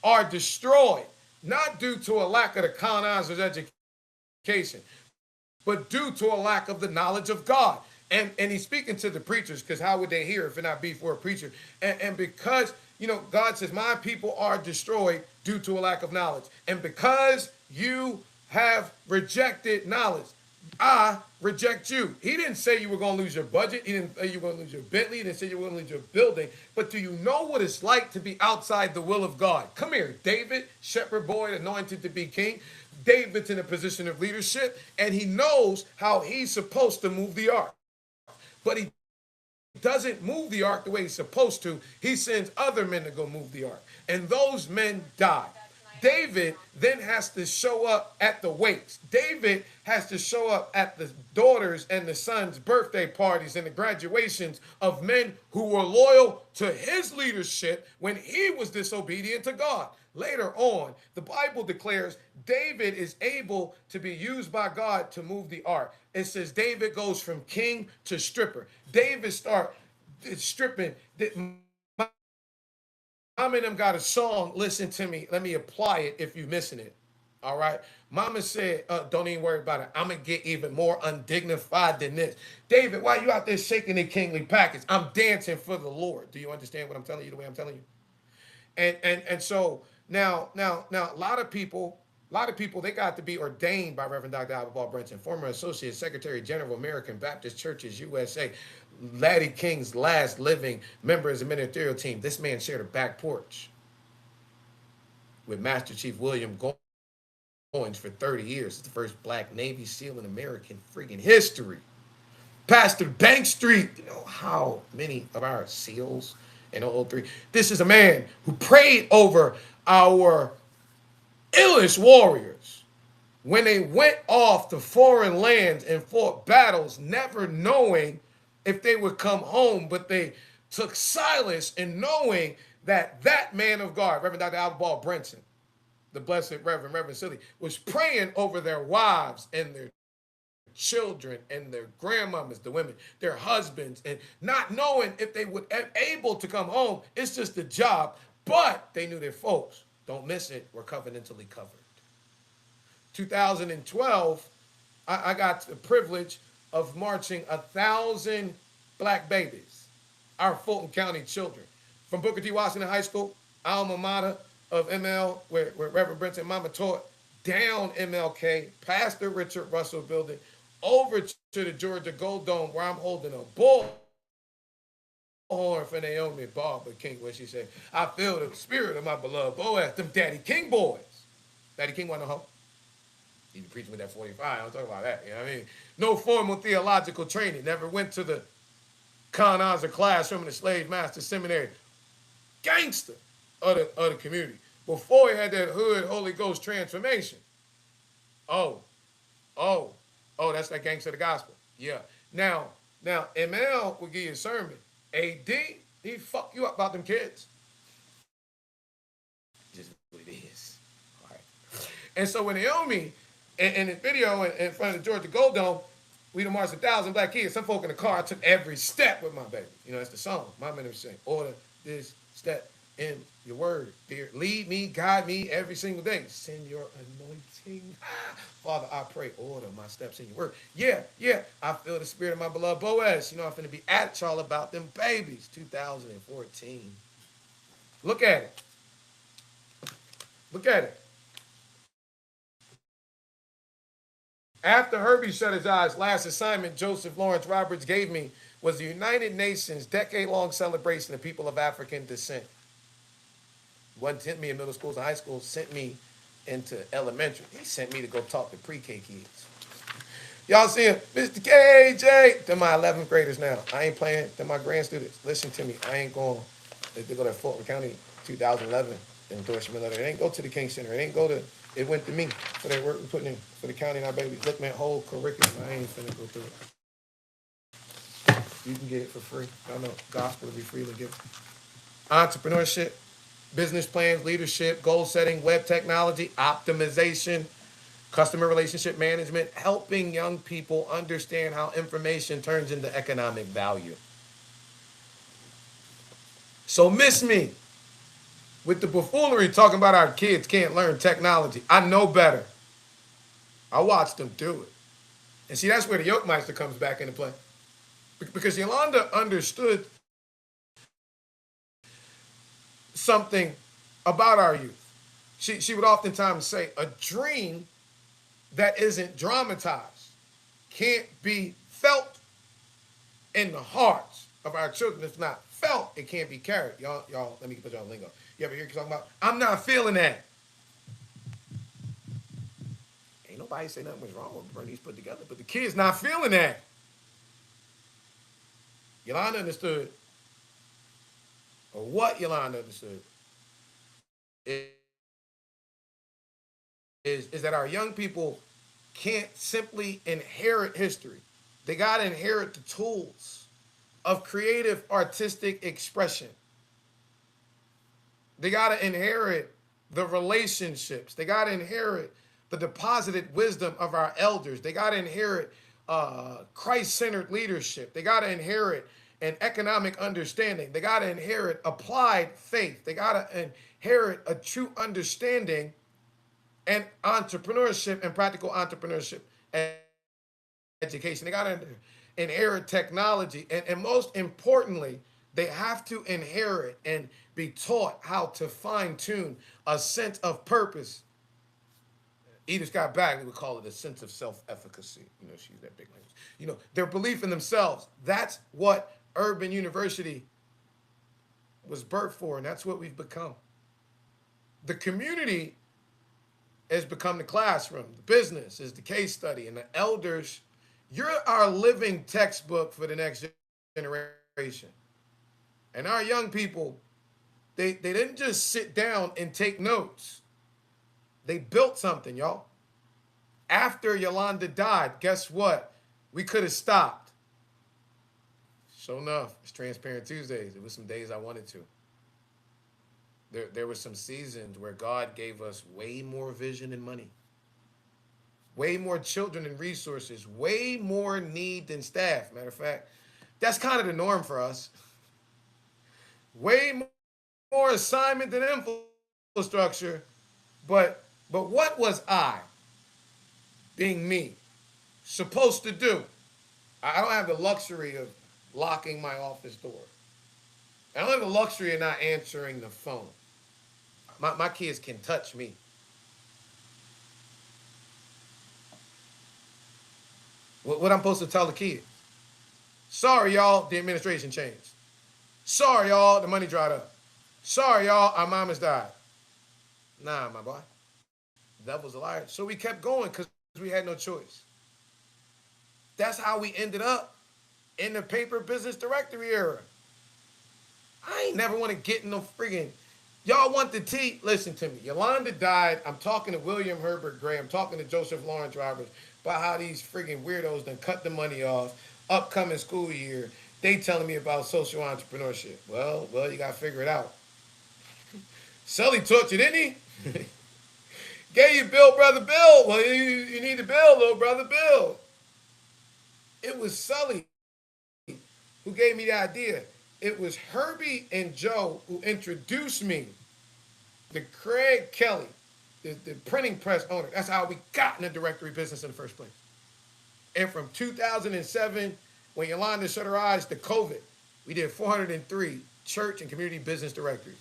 are destroyed, not due to a lack of the colonizer's education, but due to a lack of the knowledge of God. And he's speaking to the preachers, because how would they hear if it not be for a preacher? And because, you know, God says, my people are destroyed due to a lack of knowledge. And because you have rejected knowledge, I reject you. He didn't say you were going to lose your budget. He didn't say you were going to lose your Bentley. He didn't say you were going to lose your building. But do you know what it's like to be outside the will of God? Come here, David, shepherd boy, anointed to be king. David's in a position of leadership, and he knows how he's supposed to move the ark. But he doesn't move the ark the way he's supposed to. He sends other men to go move the ark. And those men die. David then has to show up at the wakes. David has to show up at the daughters and the sons' birthday parties and the graduations of men who were loyal to his leadership when he was disobedient to God. Later on, the Bible declares David is able to be used by God to move the ark. It says David goes from king to stripper. David starts stripping. Mama and them got a song. Listen to me. Let me apply it if you're missing it. All right. Mama said, don't even worry about it. I'm going to get even more undignified than this. David, why are you out there shaking the kingly package? I'm dancing for the Lord. Do you understand what I'm telling you the way I'm telling you? And so now, a lot of people, they got to be ordained by Reverend Dr. Albert Ball Brinson, former Associate Secretary General of American Baptist Churches USA, Laddie King's last living member of the ministerial team. This man shared a back porch with Master Chief William Goins for 30 years. It's the first black Navy SEAL in American freaking history. Pastor Bank Street. You know how many of our SEALs in 003. This is a man who prayed over our illest warriors when they went off to foreign lands and fought battles, never knowing if they would come home, but they took solace in knowing that that man of God, Reverend Dr. Albert Ball Brinson, the blessed Reverend Silly, was praying over their wives and their children and their grandmamas, the women, their husbands, and not knowing if they would be able to come home. It's just a job, but they knew their folks. Don't miss it. We're covenantally covered. 2012, I got the privilege of marching 1,000 black babies, our Fulton County children, from Booker T. Washington High School, alma mater of ML, where Reverend Brinson Mama taught, down MLK, past the Richard Russell building, over to the Georgia Gold Dome, where I'm holding a bullhorn for Naomi Barber King, where she said, I feel the spirit of my beloved Boaz, them Daddy King boys. Daddy King wasn't a hoe. He was preaching with that 45. I don't talk about that. You know what I mean? No formal theological training. Never went to the colonizer classroom in the slave master seminary. Gangster of the community. Before he had that hood Holy Ghost transformation. Oh, that's that gangster of the gospel. Yeah. Now, ML will give you a sermon. AD, he fuck you up about them kids. Just what it is. All right. And so when Naomi, in the video in front of the Georgia Gold Dome, we done marched 1,000 black kids. Some folk in the car, I took every step with my baby. You know, that's the song. My minister saying, order this step in your word. Dear, lead me, guide me every single day. Send your anointing. Father, I pray, order my steps in your word. Yeah, yeah. I feel the spirit of my beloved Boaz. You know, I'm finna be at y'all about them babies. 2014. Look at it. Look at it. After Herbie shut his eyes, last assignment Joseph Lawrence Roberts gave me was the United Nations decade-long celebration of people of African descent. One sent me in middle schools and high schools, sent me into elementary. He sent me to go talk to pre-K kids. Y'all see him? Mr. KJ. They're my 11th graders now. I ain't playing. They're my grand students. Listen to me. I ain't going. They go to Fulton County 2011 endorsement letter. It ain't go to the King Center. It ain't go to, it went to me for that work we're putting in for the county and our babies. Look, man, whole curriculum. I ain't finna go through it. You can get it for free. I know. Gospel will be freely given. Entrepreneurship, business plans, leadership, goal setting, web technology, optimization, customer relationship management, helping young people understand how information turns into economic value. So miss me with the buffoonery talking about our kids can't learn technology. I know better. I watched them do it. And see, that's where the Yokemeister comes back into play. Because Yolanda understood something about our youth. She would oftentimes say, a dream that isn't dramatized can't be felt in the hearts of our children. If not felt, it can't be carried. Y'all, let me put y'all on lingo. You ever hear talking about, I'm not feeling that. Ain't nobody say nothing was wrong with Bernice put together, but the kid's not feeling that. Yolanda understood, or what Yolanda understood, is that our young people can't simply inherit history. They got to inherit the tools of creative artistic expression. They got to inherit the relationships. They got to inherit the deposited wisdom of our elders. They got to inherit Christ-centered leadership. They got to inherit an economic understanding. They got to inherit applied faith. They got to inherit a true understanding and entrepreneurship and practical entrepreneurship and education. They got to inherit technology. And most importantly, they have to inherit and be taught how to fine tune a sense of purpose. Edith Scott Bagley would call it a sense of self-efficacy. You know, she's that big language. You know, their belief in themselves. That's what Urban University was birthed for, and that's what we've become. The community has become the classroom. The business is the case study, and the elders, you're our living textbook for the next generation. And our young people, they didn't just sit down and take notes. They built something, y'all. After Yolanda died, guess what? We could have stopped. Sure enough, it's Transparent Tuesdays. It was some days I wanted to. There were some seasons where God gave us way more vision and money, way more children and resources, way more need than staff. Matter of fact, that's kind of the norm for us. Way more assignment than infrastructure. But what was I, being me, supposed to do? I don't have the luxury of locking my office door. I don't have the luxury of not answering the phone. My kids can touch me. What I'm supposed to tell the kids? Sorry, y'all, the administration changed. Sorry, y'all, the money dried up. Sorry, y'all, our mama's died. Nah, my boy. That was a liar. So we kept going because we had no choice. That's how we ended up in the paper business directory era. I ain't never want to get in no friggin'. Y'all want the tea? Listen to me. Yolanda died. I'm talking to William Herbert Gray. I'm talking to Joseph Lawrence Roberts about how these friggin' weirdos done cut the money off. Upcoming school year, they telling me about social entrepreneurship. Well, you got to figure it out. Sully taught you, didn't he? Gave you Bill, brother Bill. Well, you need to build, little brother Bill. It was Sully who gave me the idea. it was Herbie and Joe who introduced me to Craig Kelly, the printing press owner. That's how we got in the directory business in the first place. And from 2007, when Yolanda shut her eyes to COVID, we did 403 church and community business directories,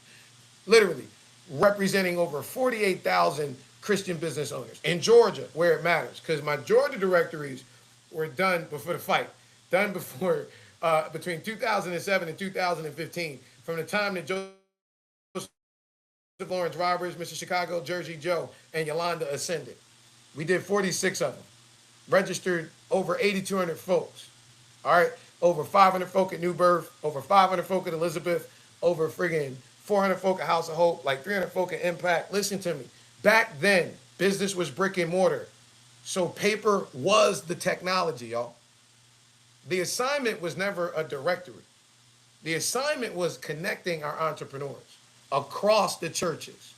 literally representing over 48,000 Christian business owners in Georgia, where it matters. Because my Georgia directories were done before the fight, done before between 2007 and 2015, from the time that Joseph Lawrence Roberts, Mr. Chicago, Jersey Joe, and Yolanda ascended. We did 46 of them, registered over 8,200 folks. All right, over 500 folk at New Birth, over 500 folk at Elizabeth, over friggin' 400 folk at House of Hope, like 300 folk at Impact. Listen to me. Back then, business was brick and mortar. So paper was the technology, y'all. The assignment was never a directory. The assignment was connecting our entrepreneurs across the churches,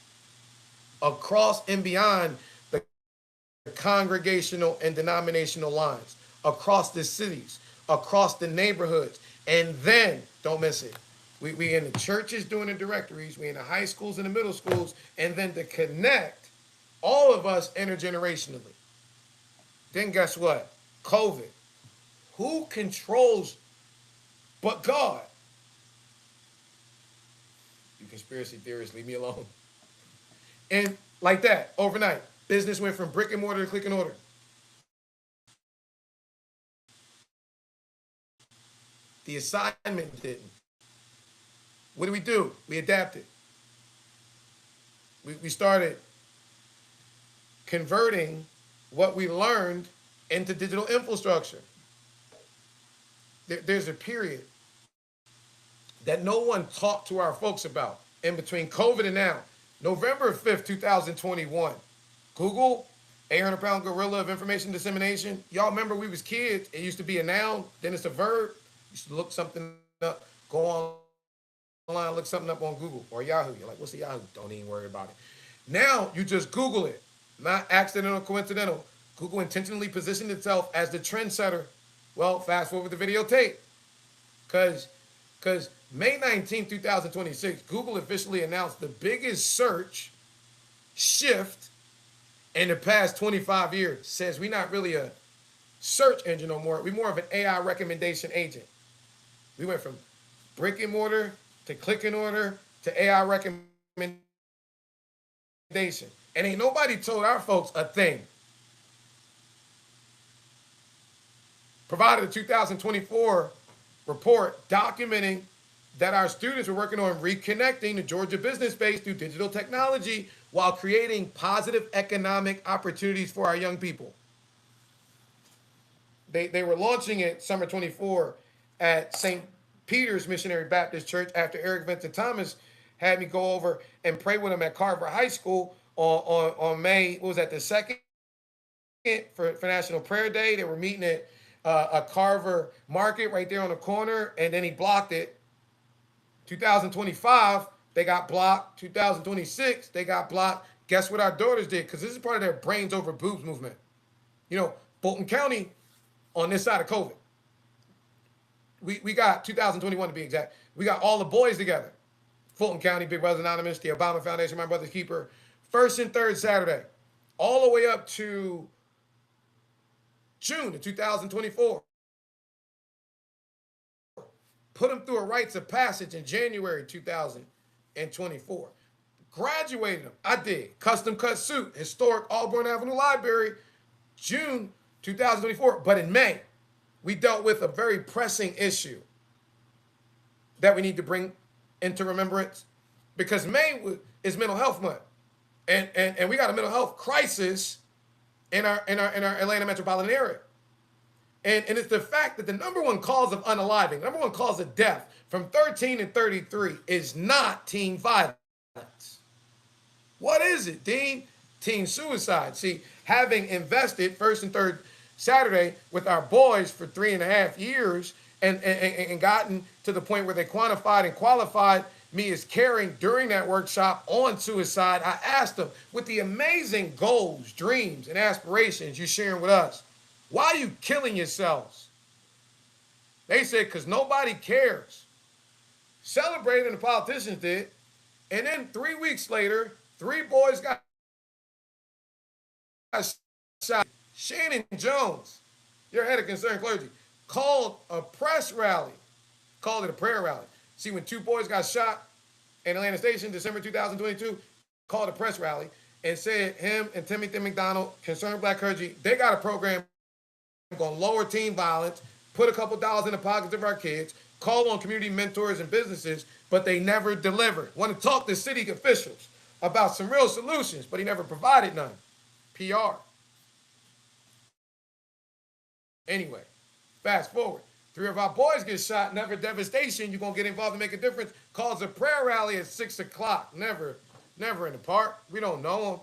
across and beyond the congregational and denominational lines, across the cities, across the neighborhoods. And then, don't miss it, we in the churches doing the directories, we in the high schools and the middle schools, and then to connect all of us intergenerationally. Then guess what? COVID. Who controls but God? You conspiracy theorists, leave me alone. And like that, overnight, business went from brick and mortar to click and order. The assignment didn't. What do? We adapted. We started converting what we learned into digital infrastructure. There's a period that no one talked to our folks about in between COVID and now. November 5th, 2021. Google, 800-pound gorilla of information dissemination. Y'all remember we was kids. It used to be a noun, then it's a verb. You should look something up, go online, look something up on Google or Yahoo. You're like, what's the Yahoo? Don't even worry about it. Now you just Google it. Not accidental, coincidental. Google intentionally positioned itself as the trendsetter. Well, fast forward the videotape. Because May 19, 2026, Google officially announced the biggest search shift in the past 25 years. Says we're not really a search engine no more. We're more of an AI recommendation agent. We went from brick and mortar to click and order to AI recommendation. And ain't nobody told our folks a thing. Provided a 2024 report documenting that our students were working on reconnecting the Georgia business base through digital technology while creating positive economic opportunities for our young people. They were launching it summer 24 at St. Peter's Missionary Baptist Church after Eric Vincent Thomas had me go over and pray with him at Carver High School on May, what was that, the 2nd for National Prayer Day. They were meeting at a Carver Market right there on the corner, and then he blocked it. 2025, they got blocked. 2026, they got blocked. Guess what our daughters did? Because this is part of their brains over boobs movement. You know, Fulton County on this side of COVID. We got 2021 to be exact. We got all the boys together. Fulton County, Big Brothers Anonymous, the Obama Foundation, My Brother's Keeper, first and third Saturday, all the way up to June of 2024. Put them through a rites of passage in January 2024. Graduated them. I did. Custom cut suit, historic Auburn Avenue Library, June 2024. But in May, we dealt with a very pressing issue that we need to bring into remembrance, because May is Mental Health Month. And we got a mental health crisis in our Atlanta metropolitan area. And it's the fact that the number one cause of unaliving, number one cause of death from 13 to 33 is not teen violence. What is it, Dean? Teen suicide. See, having invested first and third Saturday with our boys for 3.5 years and gotten to the point where they quantified and qualified me as caring during that workshop on suicide, I asked them, with the amazing goals, dreams, and aspirations you're sharing with us, why are you killing yourselves? They said, because nobody cares. celebrated, and the politicians did. And then 3 weeks later, 3 boys got shot. Shannon Jones, your head of concerned clergy, called a press rally, called it a prayer rally. See, when 2 boys got shot in Atlanta Station, December 2022, called a press rally and said him and Timothy McDonald, Concerned Black Clergy, they got a program going to lower teen violence, put a couple dollars in the pockets of our kids, call on community mentors and businesses, but they never delivered. Want to talk to city officials about some real solutions, but he never provided none. PR. Anyway, fast forward. 3 of our boys get shot, never devastation. You're going to get involved and make a difference. Calls a prayer rally at 6 o'clock. Never in the park. We don't know him.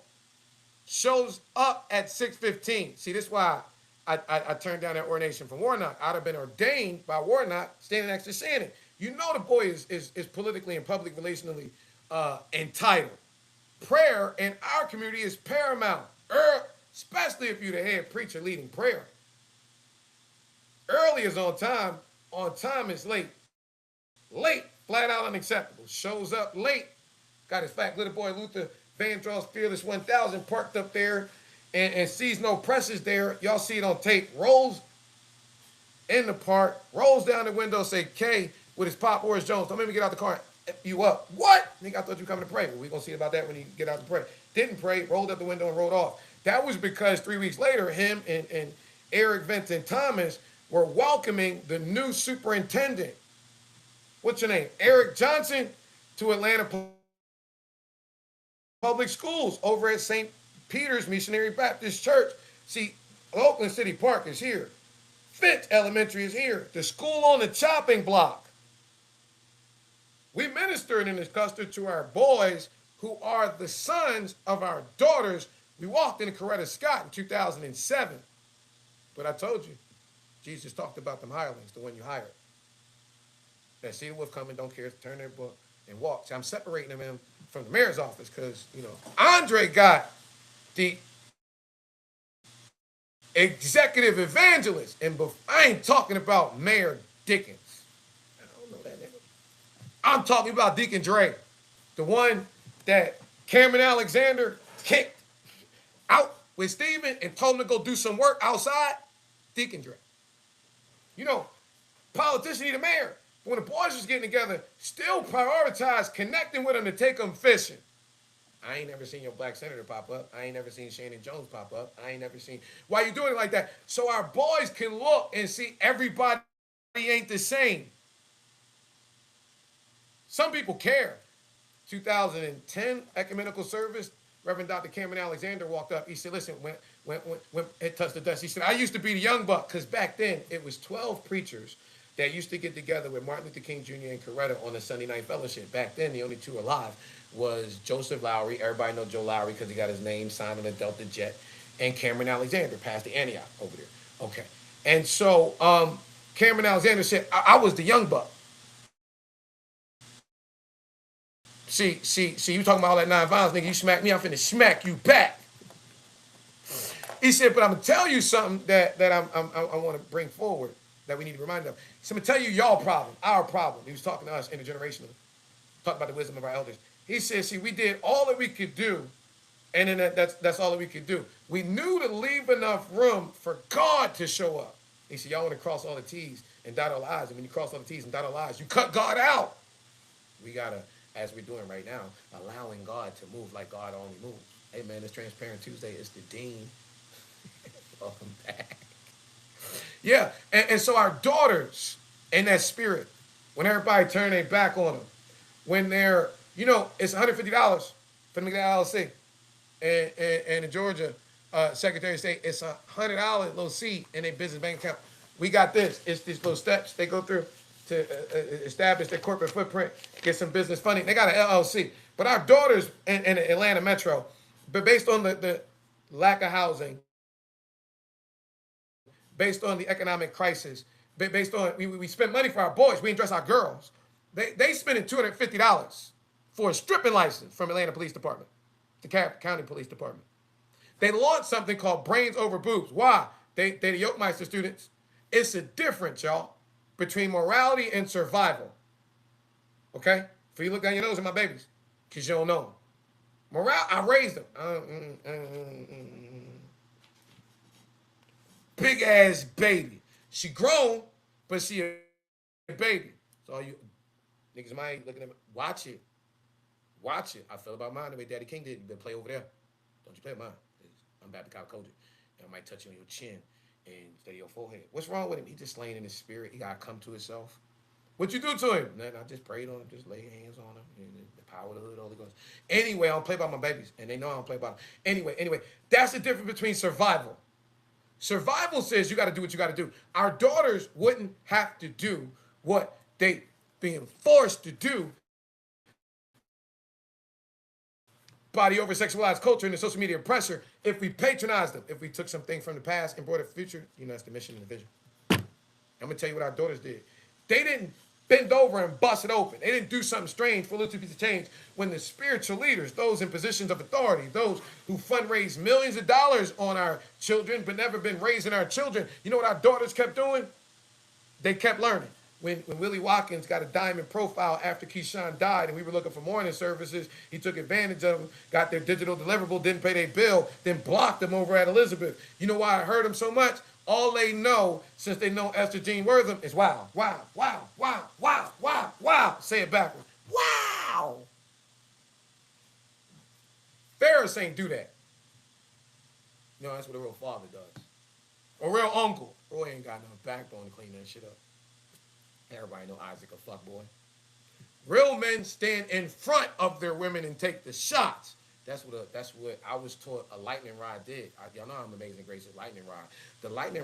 Shows up at 6:15. See, this is why I turned down that ordination from Warnock. I'd have been ordained by Warnock standing next to Shannon. You know the boy is politically and public relationally entitled. Prayer in our community is paramount, especially if you're the head preacher leading prayer. Early is on time is late. Late, flat out unacceptable. Shows up late, got his fat little boy Luther Vandross Fearless 1000 parked up there and sees no presses there. Y'all see it on tape. Rolls in the park, rolls down the window, say K with his pop Boris Jones. Don't make me get out the car and you up. What? Nigga, I thought you were coming to pray. Well, we're going to see about that when you get out to pray. Didn't pray, rolled out the window and rolled off. That was because 3 weeks later, him and Eric Vincent Thomas were welcoming the new superintendent. What's your name? Eric Johnson to Atlanta Public Schools over at St. Peter's Missionary Baptist Church. See, Oakland City Park is here. Finch Elementary is here. The school on the chopping block. We ministered in this cluster to our boys who are the sons of our daughters. We walked into Coretta Scott in 2007. But I told you, Jesus talked about them hirelings, the one you hired. That see the wolf coming, don't care, turn their book and walk. See, I'm separating them from the mayor's office because, Andre got the executive evangelist. And I ain't talking about Mayor Dickens. I don't know that name. I'm talking about Deacon Dre, the one that Cameron Alexander kicked out with Stephen and told him to go do some work outside. Deacon Dre. Politicians need a mayor. When the boys was getting together, still prioritize connecting with them to take them fishing. I ain't never seen your black senator pop up. I ain't never seen Shannon Jones pop up. I ain't never seen. Why you doing it like that? So our boys can look and see everybody ain't the same. Some people care. 2010 ecumenical service, Reverend Dr. Cameron Alexander walked up. He said, listen, when it touched the dust, he said, I used to be the young buck, because back then it was 12 preachers that used to get together with Martin Luther King Jr. and Coretta on the Sunday night fellowship. Back then, the only two alive was Joseph Lowry. Everybody know Joe Lowry because he got his name signed on a Delta jet. And Cameron Alexander, Pastor Antioch over there. Okay. And so Cameron Alexander said, I was the young buck. See, you talking about all that nonviolence, nigga, you smack me, I'm finna smack you back. He said, but I'm gonna tell you something that I want to bring forward that we need to remind them. So I'm gonna tell you y'all problem, our problem. He was talking to us intergenerationally, talking about the wisdom of our elders. He said, see, we did all that we could do, and then that's all that we could do. We knew to leave enough room for God to show up. He said, y'all want to cross all the T's and dot all the I's, and when you cross all the T's and dot all the I's, you cut God out. We gotta, as we're doing right now, allowing God to move like God only moves. Hey man, it's Transparent Tuesday. It's the Dean. Welcome back. Yeah, and so our daughters in that spirit, when everybody turn their back on them, when they're, it's $150 for the LLC, and the Georgia Secretary of State, it's $100 little seed in their business bank account. We got this. It's these little steps they go through to establish their corporate footprint, get some business funding. They got an LLC. But our daughters in Atlanta Metro, but based on the lack of housing, based on the economic crisis, based on, we spend money for our boys, we didn't dress our girls. They spending $250 for a stripping license from Atlanta Police Department, the County Police Department. They launched something called Brains Over Boobs. Why? They the Yokemeister students. It's a difference, y'all, between morality and survival. Okay? For you look down your nose at my babies, because you don't know them. Morale, I raised them. Big ass baby. She grown, but she a baby. So all you niggas might looking at me, watch it. Watch it. I feel about mine the way Daddy King did. You better play over there. Don't you play with mine. I'm about to cop coach it. And I might touch you on your chin and steady your forehead. What's wrong with him? He just slain in his spirit. He got to come to himself. What you do to him? Nothing. I just prayed on him. Just lay hands on him. And the power of the Holy Ghost. Anyway, I don't play by my babies. And they know I don't play by them. Anyway. That's the difference between survival. Survival says you got to do what you got to do. Our daughters wouldn't have to do what they being forced to do by the over-sexualized culture and the social media pressure if we patronized them, if we took something from the past and brought it to the future. You know, that's the mission and the vision. I'm going to tell you what our daughters did. They didn't bend over and bust it open. They didn't do something strange for a little piece of change. When the spiritual leaders, those in positions of authority, those who fundraise millions of dollars on our children but never been raising our children, you know what our daughters kept doing? They kept learning. When Willie Watkins got a diamond profile after Keyshawn died and we were looking for morning services, he took advantage of them, got their digital deliverable, didn't pay their bill, then blocked them over at Elizabeth. You know why I heard them so much? All they know, since they know Esther Jean Wortham, is wow, wow, wow, wow, wow, wow, wow. Say it backwards. Wow. Ferris ain't do that. You know, that's what a real father does. A real uncle. Roy ain't got no backbone to clean that shit up. Everybody know Isaac a fuckboy. Real men stand in front of their women and take the shots. That's what I was taught a lightning rod did. Y'all know I'm Amazing Grace's lightning rod. The lightning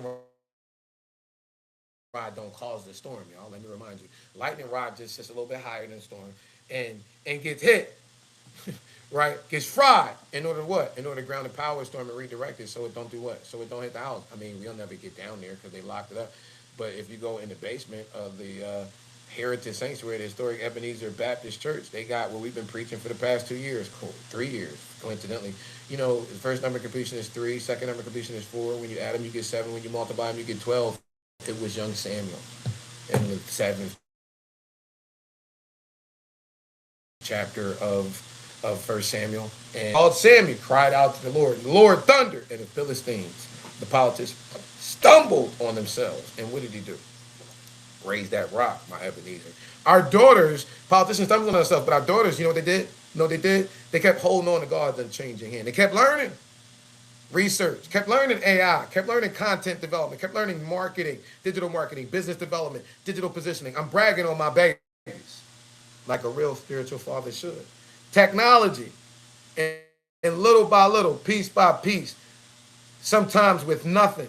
rod don't cause the storm, y'all. Let me remind you. Lightning rod just sits a little bit higher than the storm and gets hit. Right? Gets fried in order to what? In order to ground the power storm and redirect it so it don't do what? So it don't hit the house. I mean, we'll never get down there because they locked it up. But if you go in the basement of the Heritage Sanctuary, the historic Ebenezer Baptist Church, they got what we've been preaching for the past 2 years, 3 years, coincidentally. You know, the first number of completion is 3, second number of completion is 4. When you add them, you get 7. When you multiply them, you get 12. It was young Samuel in the 7th chapter of 1 Samuel. And called Samuel, cried out to the Lord. The Lord thundered, and the Philistines, the politicians, stumbled on themselves. And what did he do? Raise that rock, my Ebenezer. Our daughters, politicians stumbled on themselves, but our daughters, you know what they did? You know what they did? They kept holding on to God's unchanging hand. They kept learning research, kept learning AI, kept learning content development, kept learning marketing, digital marketing, business development, digital positioning. I'm bragging on my babies like a real spiritual father should. Technology, and little by little, piece by piece, sometimes with nothing.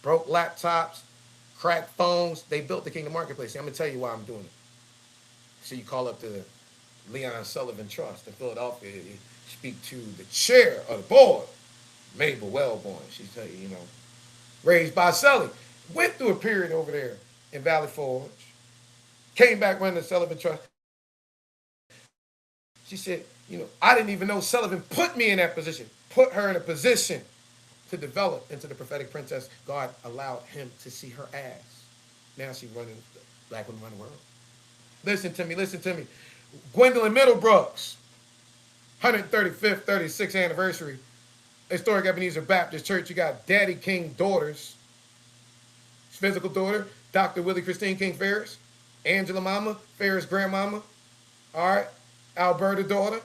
Broke laptops, cracked phones. They built the Kingdom Marketplace. See, I'm going to tell you why I'm doing it. So you call up the Leon Sullivan Trust in Philadelphia. You speak to the chair of the board, Mabel Wellborn. She's tell you, raised by Sully. Went through a period over there in Valley Forge. Came back running the Sullivan Trust. She said, I didn't even know Sullivan put me in that position. Put her in a position to develop into the prophetic princess. God allowed him to see her ass. Now she's running, Black Women Run the World. Listen to me. Gwendolyn Middlebrooks, 135th, 36th anniversary, historic Ebenezer Baptist Church. You got Daddy King daughters. His physical daughter, Dr. Willie Christine King Ferris, Angela Mama, Ferris grandmama, all right, Alberta daughter,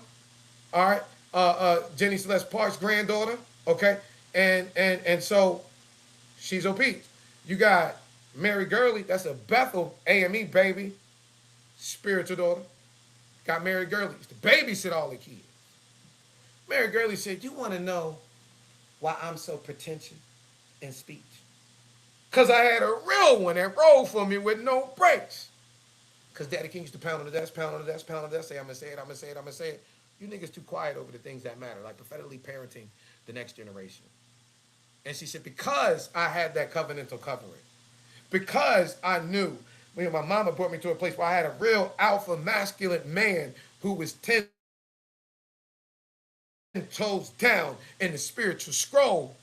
all right, Jenny Celeste Parks granddaughter, okay, and so she's obese. You got Mary Gurley, that's a Bethel AME baby, spiritual daughter. Got Mary Gurley, used to babysit all the kids. Mary Gurley said, you want to know why I'm so pretentious in speech? Because I had a real one that rolled for me with no breaks. Because Daddy King used to pound on the desk, say, I'm going to say it. You niggas too quiet over the things that matter, like prophetically parenting the next generation. And she said, because I had that covenantal covering, because I knew, when my mama brought me to a place where I had a real alpha masculine man who was 10 toes down in the spiritual scroll,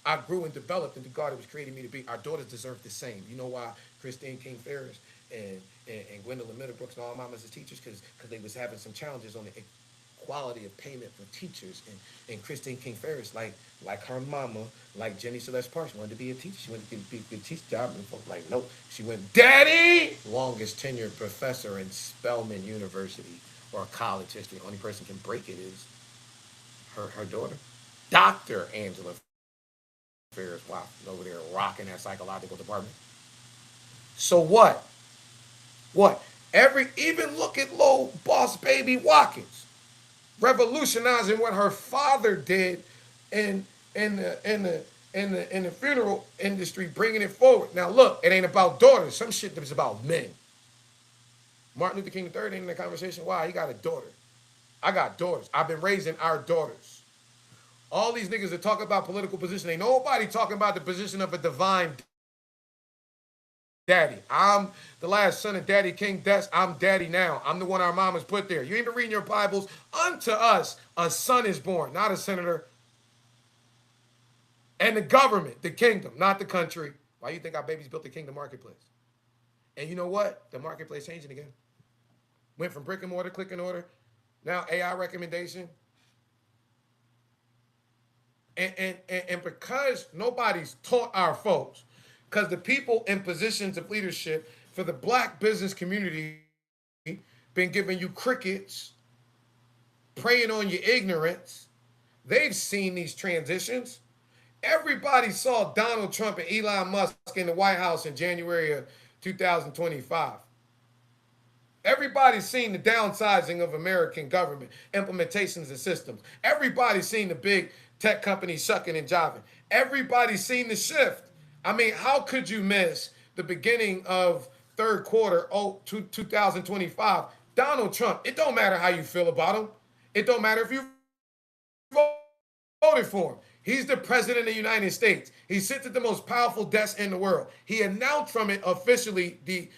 I grew and developed into God that was creating me to be. Our daughters deserve the same. You know why Christine King Ferris and and Gwendolyn Middlebrooks and all mamas as teachers because they was having some challenges on the quality of payment for teachers, and Christine King Ferris, like her mama, like Jenny Celeste Parks, wanted to be a teacher. She wanted to be a teacher job, and folks like, nope. She went, Daddy, longest tenured professor in Spelman University or college history. Only person can break it is her daughter, Dr. Angela Ferris. Wow, over there rocking that psychological department. So what? What? Even look at little boss baby Watkins, revolutionizing what her father did in the funeral industry, bringing it forward. Now look, it ain't about daughters. Some shit that's about men. Martin Luther King III ain't in the conversation. Why? He got a daughter. I got daughters. I've been raising our daughters. All these niggas that talk about political position, ain't nobody talking about the position of a divine daddy. I'm the last son of Daddy King Des. I'm daddy now. I'm the one our mamas put there. You ain't been reading your Bibles. Unto us a son is born, not a senator. And the government, the kingdom, not the country. Why you think our babies built the kingdom marketplace? And you know what? The marketplace changing again. Went from brick and mortar, click and order. Now AI recommendation. And because nobody's taught our folks, because the people in positions of leadership for the black business community been giving you crickets, preying on your ignorance. They've seen these transitions. Everybody saw Donald Trump and Elon Musk in the White House in January of 2025. Everybody's seen the downsizing of American government, implementations and systems. Everybody's seen the big tech companies sucking and jiving. Everybody's seen the shift. I mean, how could you miss the beginning of third quarter 2025? Donald Trump, it don't matter how you feel about him. It don't matter if you voted for him. He's the president of the United States. He sits at the most powerful desk in the world. He announced from it officially the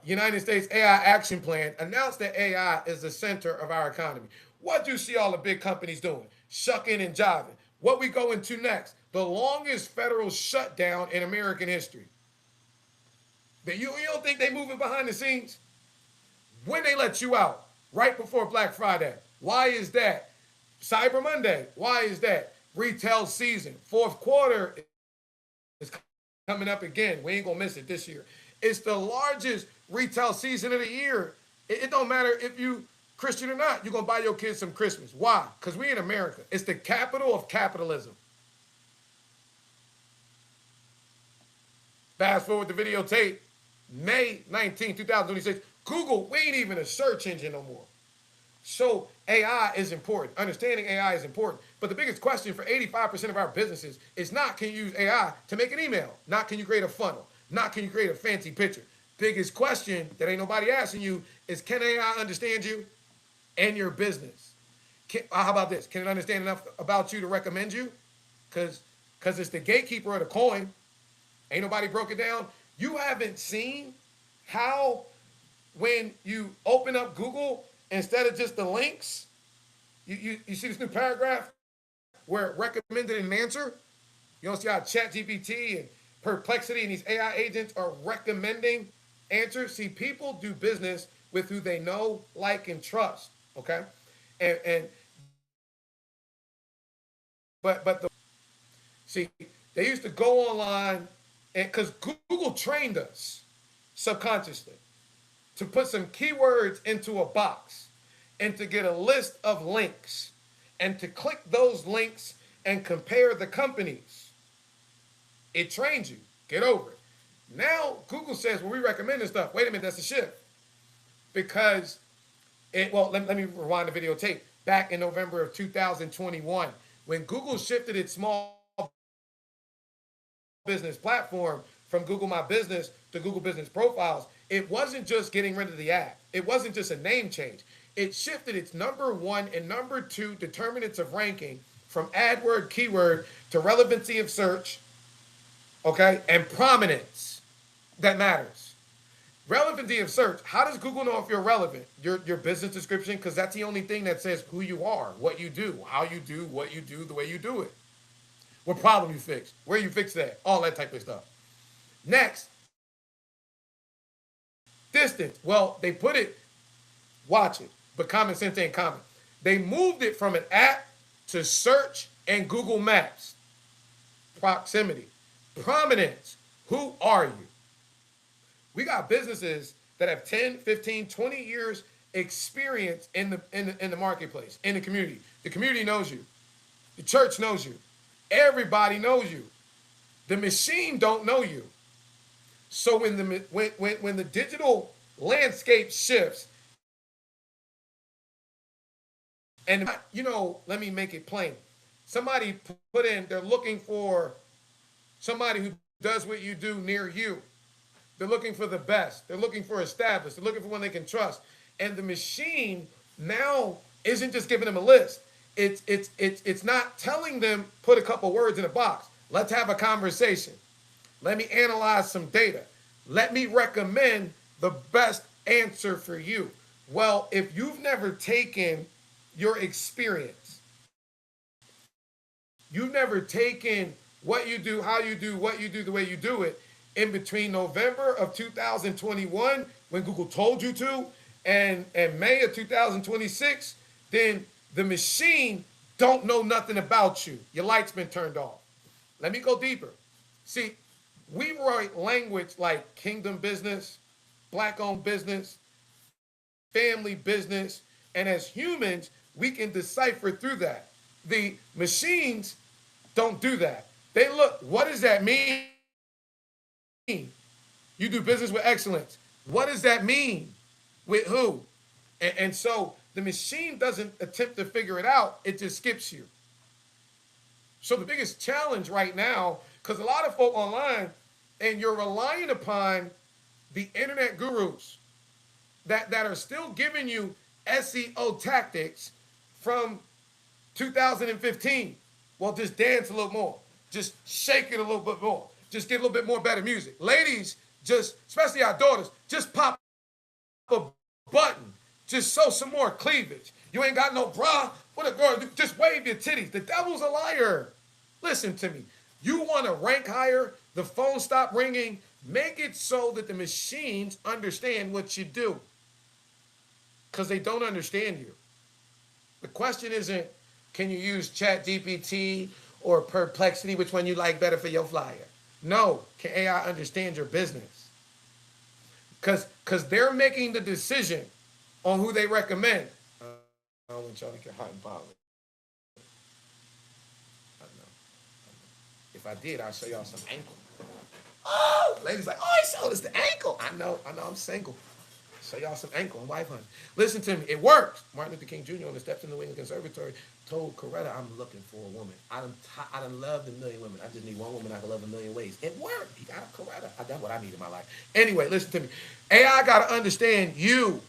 United States AI Action Plan, announced that AI is the center of our economy. What do you see all the big companies doing? Shucking and jiving. What we go into next? The longest federal shutdown in American history. You don't think they moving behind the scenes? When they let you out, right before Black Friday. Why is that? Cyber Monday. Why is that? Retail season. Fourth quarter is coming up again. We ain't gonna miss it this year. It's the largest retail season of the year. It don't matter if you Christian or not. You're gonna buy your kids some Christmas. Why? Because we in America. It's the capital of capitalism. Fast forward the videotape, May 19, 2026. Google, we ain't even a search engine no more. So AI is important. Understanding AI is important. But the biggest question for 85% of our businesses is not can you use AI to make an email? Not can you create a funnel? Not can you create a fancy picture? Biggest question that ain't nobody asking you is can AI understand you and your business? How about this? Can it understand enough about you to recommend you? Because it's the gatekeeper of the coin. Ain't nobody broke it down. You haven't seen how when you open up Google, instead of just the links, you see this new paragraph where it recommended an answer? You don't see how ChatGPT and Perplexity and these AI agents are recommending answers? See, people do business with who they know, like, and trust, okay? But see, they used to go online, and because Google trained us subconsciously to put some keywords into a box and to get a list of links and to click those links and compare the companies. It trains you. Get over it. Now Google says, well, we recommend this stuff. Wait a minute, that's a shift. Because let me rewind the videotape. Back in November of 2021, when Google shifted its small business platform from Google My Business to Google Business Profiles, it wasn't just getting rid of the app. It wasn't just a name change. It shifted its number one and number two determinants of ranking from AdWord keyword to relevancy of search, okay, and prominence that matters. Relevancy of search. How does Google know if you're relevant? Your business description, because that's the only thing that says who you are, what you do, how you do, what you do, the way you do it. What problem you fix, where you fix that, all that type of stuff. Next, Distance. Well, they put it, watch it, but common sense ain't common. They moved it from an app to search and Google Maps. Proximity. Prominence. Who are you? We got businesses that have 10, 15, 20 years experience in the marketplace, in the community. The community knows you. The church knows you. Everybody knows you. The machine don't know you. So when the digital landscape shifts, and let me make it plain. Somebody put in, they're looking for somebody who does what you do near you. They're looking for the best. They're looking for established. They're looking for one they can trust. And the machine now isn't just giving them a list. It's not telling them put a couple words in a box. Let's have a conversation. Let me analyze some data. Let me recommend the best answer for you. Well, if you've never taken your experience, you've never taken what you do, how you do, what you do, the way you do it, in between November of 2021, when Google told you to, and May of 2026, then the machine don't know nothing about you. Your light's been turned off. Let me go deeper. See, we write language like kingdom business, black-owned business, family business, and as humans, we can decipher through that. The machines don't do that. They look, what does that mean? You do business with excellence. What does that mean? With who? And so the machine doesn't attempt to figure it out. It just skips you. So the biggest challenge right now, because a lot of folk online, and you're relying upon the internet gurus that are still giving you SEO tactics from 2015. Well, just dance a little more. Just shake it a little bit more. Just get a little bit more better music. Ladies, just, especially our daughters, just pop a button. Just show some more cleavage. You ain't got no bra. What a girl, just wave your titties. The devil's a liar. Listen to me. You want to rank higher, the phone stop ringing, make it so that the machines understand what you do. Because they don't understand you. The question isn't, can you use ChatGPT or Perplexity, which one you like better for your flyer? No, can AI understand your business? Because they're making the decision on who they recommend. I don't want y'all to get hot and bothered. I know. If I did, I'll show y'all some ankle. Oh, ladies like, oh, I showed us the ankle. I know, I'm single. Show y'all some ankle and wife hunting. Listen to me, it works. Martin Luther King Jr. on the steps in the New England Conservatory told Coretta, I'm looking for a woman. I done loved a million women. I just need one woman I can love a million ways. It worked. He got a Coretta. That's what I need in my life. Anyway, listen to me. AI got to understand you.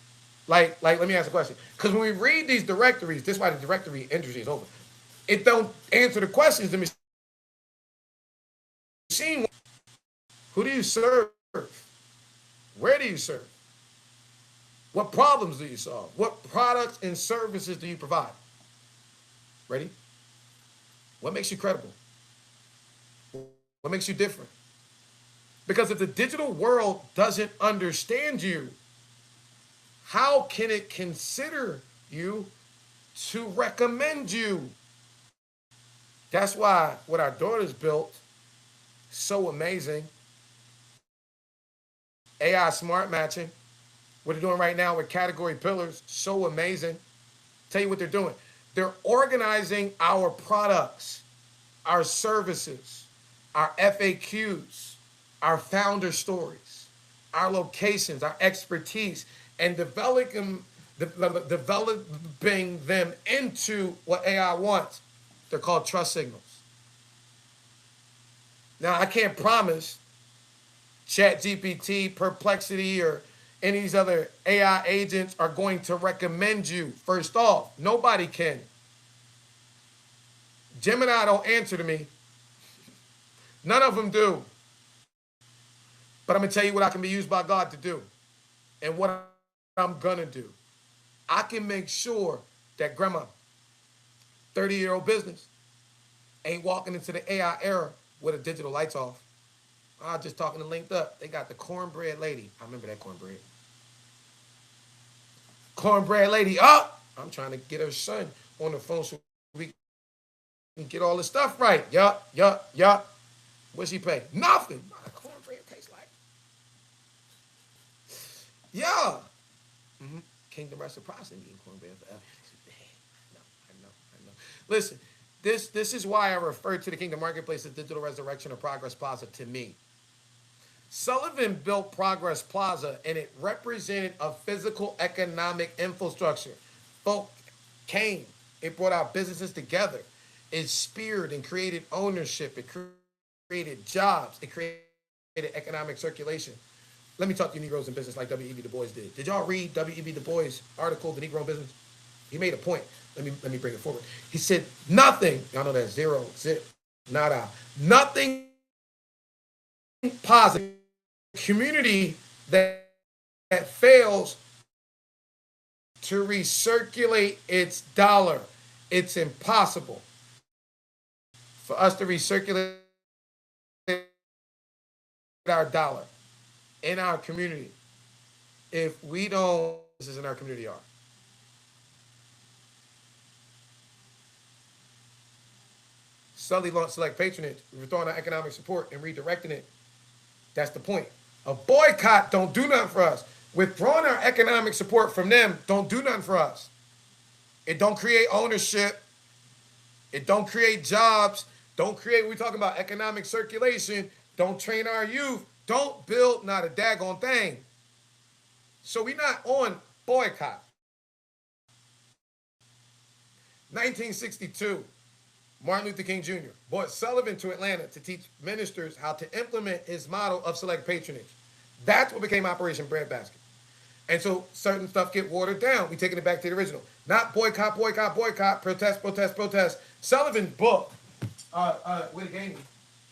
Like, let me ask a question. Because when we read these directories, this is why the directory industry is over. It don't answer the questions the machine. Who do you serve? Where do you serve? What problems do you solve? What products and services do you provide? Ready? What makes you credible? What makes you different? Because if the digital world doesn't understand you, how can it consider you to recommend you? That's why what our daughters built, so amazing. AI smart matching. What they're doing right now with category pillars, so amazing. Tell you what they're doing. They're organizing our products, our services, our FAQs, our founder stories, our locations, our expertise, and developing them into what AI wants. They're called trust signals. Now, I can't promise ChatGPT, Perplexity, or any of these other AI agents are going to recommend you. First off, nobody can. Gemini don't answer to me. None of them do. But I'm going to tell you what I can be used by God to do and what I'm going to do. I can make sure that grandma, 30-year-old business, ain't walking into the AI era with a digital lights off. I was just talking to Linked Up. They got the cornbread lady. I remember that cornbread. Cornbread lady, up. I'm trying to get her son on the phone so we can get all the stuff right. Yup, yup, yup. What's he pay? Nothing. My cornbread tastes like. Yeah. Mm-hmm. Kingdom reciprocity eating cornbread forever. No, I know. Listen, this is why I refer to the Kingdom Marketplace as Digital Resurrection or Progress Plaza to me. Sullivan built Progress Plaza and it represented a physical economic infrastructure. Folk came, it brought our businesses together. It speared and created ownership. It created jobs. It created economic circulation. Let me talk to you Negroes in business like W.E.B. Du Bois did. Did y'all read W.E.B. Du Bois' article, The Negro in Business? He made a point. Let me bring it forward. He said, nothing, y'all know that zero, zip, nada, nothing positive community that fails to recirculate its dollar. It's impossible for us to recirculate our dollar in our community if we don't, this is in our community are. Sully launched Select Patronage, withdrawing our economic support and redirecting it. That's the point. A boycott don't do nothing for us. Withdrawing our economic support from them don't do nothing for us. It don't create ownership. It don't create jobs. Don't create, we're talking about economic circulation. Don't train our youth. Don't build not a daggone thing. So we're not on boycott. 1962, Martin Luther King Jr. brought Sullivan to Atlanta to teach ministers how to implement his model of select patronage. That's what became Operation Breadbasket. And so certain stuff get watered down. We're taking it back to the original. Not boycott, boycott, boycott, protest, protest, protest. Sullivan's book, with it gave me,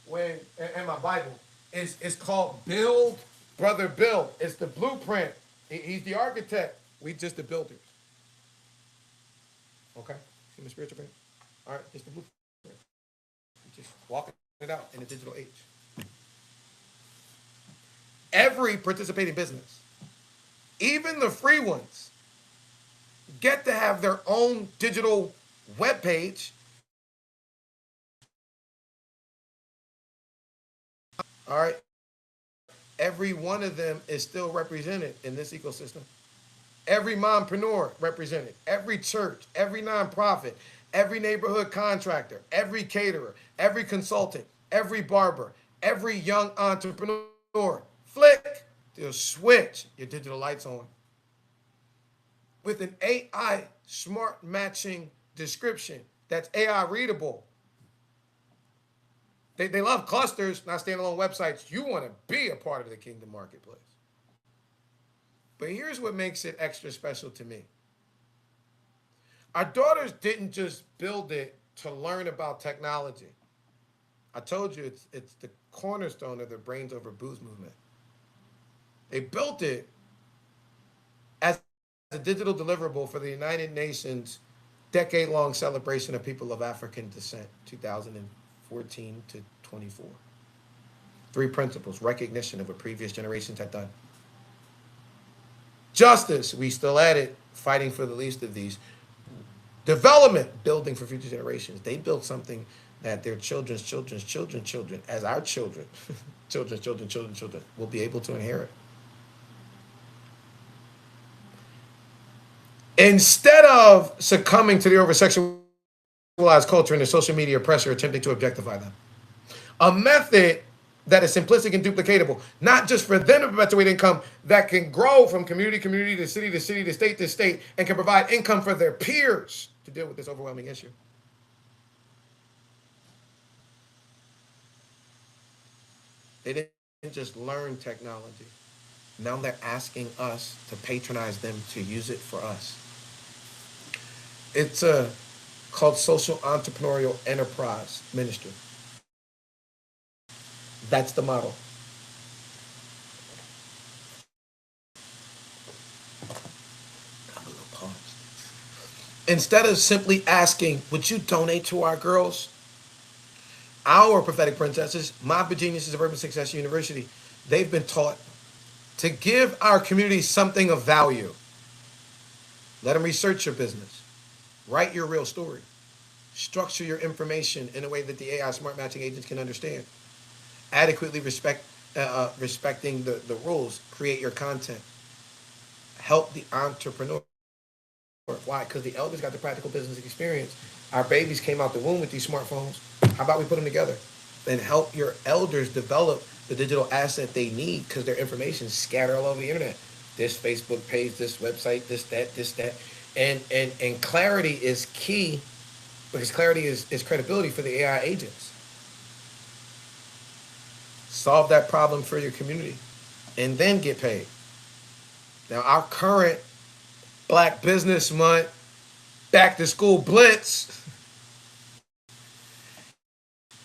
when in my Bible, is called Build, Brother Build. It's the blueprint. He's the architect. We just the builders. Okay? See my spiritual friend? All right, it's the blueprint. We're just walking it out in the digital age. Every participating business, even the free ones, get to have their own digital webpage. All right. Every one of them is still represented in this ecosystem. Every mompreneur represented, every church, every nonprofit, every neighborhood contractor, every caterer, every consultant, every barber, every young entrepreneur. Flick the switch, your digital lights on. With an AI smart matching description that's AI readable. They love clusters, not standalone websites. You want to be a part of the Kingdom Marketplace. But here's what makes it extra special to me. Our daughters didn't just build it to learn about technology. I told you it's the cornerstone of the Brains Over Booze movement. They built it as a digital deliverable for the United Nations decade-long celebration of people of African descent, 2014 to 24. 3 principles: recognition of what previous generations had done. Justice, we still at it, fighting for the least of these. Development, building for future generations. They built something that their children's children, as our children, children, will be able to inherit. Instead of succumbing to the over-sexualized culture and the social media pressure attempting to objectify them. A method that is simplistic and duplicatable, not just for them to perpetuate income, that can grow from community to city to city to state, and can provide income for their peers to deal with this overwhelming issue. They didn't just learn technology. Now they're asking us to patronize them to use it for us. It's called Social Entrepreneurial Enterprise Ministry. That's the model. Have a little pause. Instead of simply asking, would you donate to our girls? Our prophetic princesses, Mob Geniuses of Urban Success University, they've been taught to give our community something of value. Let them research your business. Write your real story. Structure your information in a way that the AI smart matching agents can understand. Adequately respecting the rules. Create your content. Help the entrepreneur. Why? Because the elders got the practical business experience. Our babies came out the womb with these smartphones. How about we put them together? And help your elders develop the digital asset they need because their information is scattered all over the internet. This Facebook page, this website, this, that. And clarity is key because clarity is credibility for the AI agents. Solve that problem for your community and then get paid. Now, our current Black Business Month back to school blitz,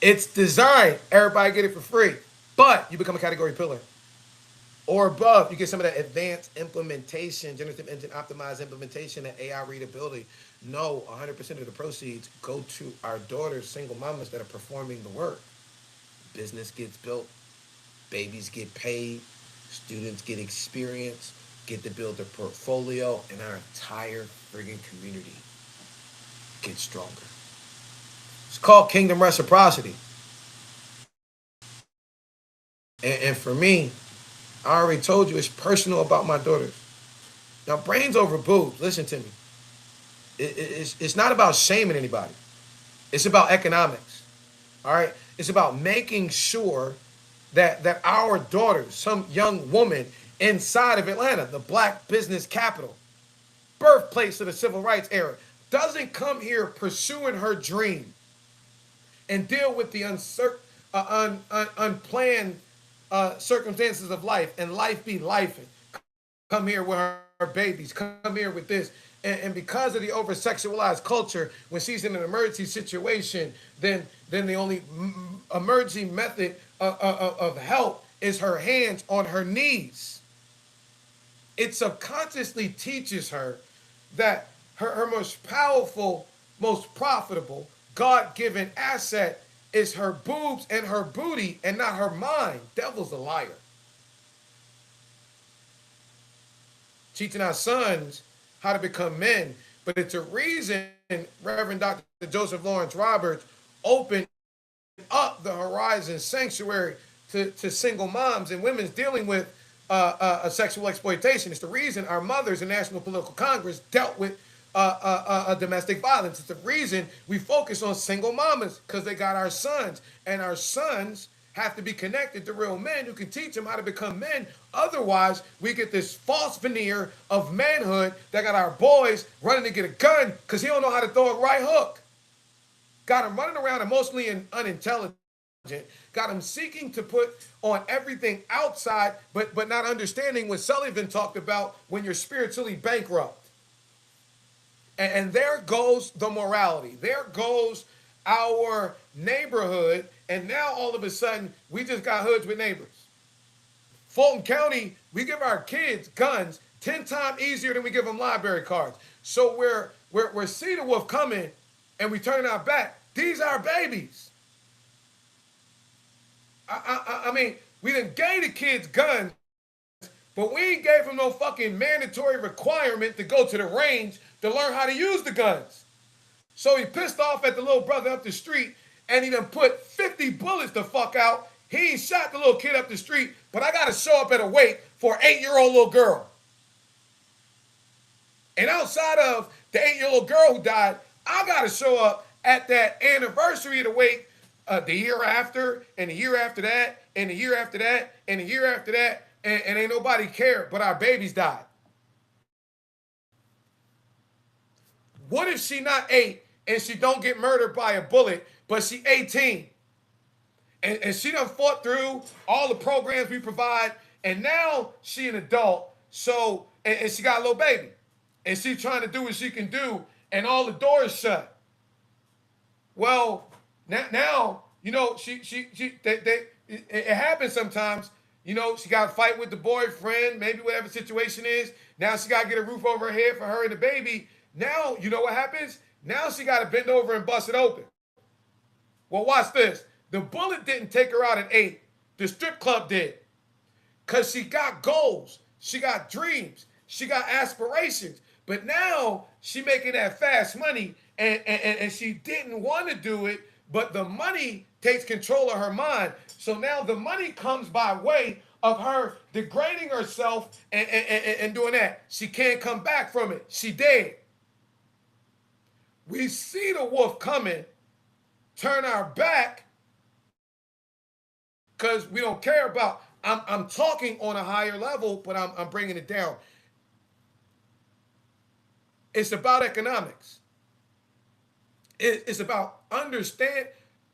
it's designed everybody get it for free, but you become a category pillar or above. You get some of that advanced implementation, generative engine optimized implementation, and AI readability. No, 100% of the proceeds go to our daughters, single mamas that are performing the work. Business gets built, babies get paid, students get experience, get to build their portfolio, and our entire friggin' community gets stronger. It's called Kingdom Reciprocity. And for me, I already told you it's personal about my daughters. Now, brains over boobs, listen to me. It's not about shaming anybody. It's about economics. All right? It's about making sure that our daughters, some young woman inside of Atlanta, the Black business capital, birthplace of the civil rights era, doesn't come here pursuing her dream and deal with the unplanned circumstances of life and life be life. Come here with her babies, come here with this. And because of the over-sexualized culture, when she's in an emergency situation, then the only emergency method of help is her hands on her knees. It subconsciously teaches her that her most powerful, most profitable, God-given asset is her boobs and her booty and not her mind. Devil's a liar. Teaching our sons how to become men, but it's a reason Reverend Dr. Joseph Lawrence Roberts opened up the Horizon Sanctuary to single moms and women dealing with sexual exploitation. It's the reason our mothers in National Political Congress dealt with domestic violence. It's the reason we focus on single mamas, because they got our sons, and our sons have to be connected to real men who can teach them how to become men. Otherwise, we get this false veneer of manhood that got our boys running to get a gun because he don't know how to throw a right hook. Got him running around emotionally and unintelligent. Got him seeking to put on everything outside, but not understanding what Sullivan talked about when you're spiritually bankrupt. And there goes the morality. There goes our neighborhood. And now all of a sudden, we just got hoods with neighbors. Fulton County, we give our kids guns 10 times easier than we give them library cards. So we're see the wolf coming and we turn our back. These are our babies. I mean, we done gave the kids guns, but we ain't gave them no fucking mandatory requirement to go to the range to learn how to use the guns. So he pissed off at the little brother up the street, and he done put 50 bullets the fuck out. He ain't shot the little kid up the street, but I got to show up at a wake for an 8-year-old little girl. And outside of the 8-year-old girl who died, I got to show up at that anniversary of the wake the year after, and the year after that, and the year after that, and the year after that, and ain't nobody care, but our babies died. What if she not 8 and she don't get murdered by a bullet, but she 18? And she done fought through all the programs we provide, and now she an adult, so, and she got a little baby. And she trying to do what she can do, and all the doors shut. Well, now you know, it happens sometimes. You know, she got to fight with the boyfriend, maybe whatever situation is. Now she got to get a roof over her head for her and the baby. Now, you know what happens? Now she got to bend over and bust it open. Well, watch this. The bullet didn't take her out at 8. The strip club did. Because she got goals. She got dreams. She got aspirations. But now she making that fast money, and she didn't want to do it, but the money takes control of her mind. So now the money comes by way of her degrading herself and doing that. She can't come back from it. She dead. We see the wolf coming, turn our back because we don't care about. I'm talking on a higher level, but I'm bringing it down. It's about economics. It's about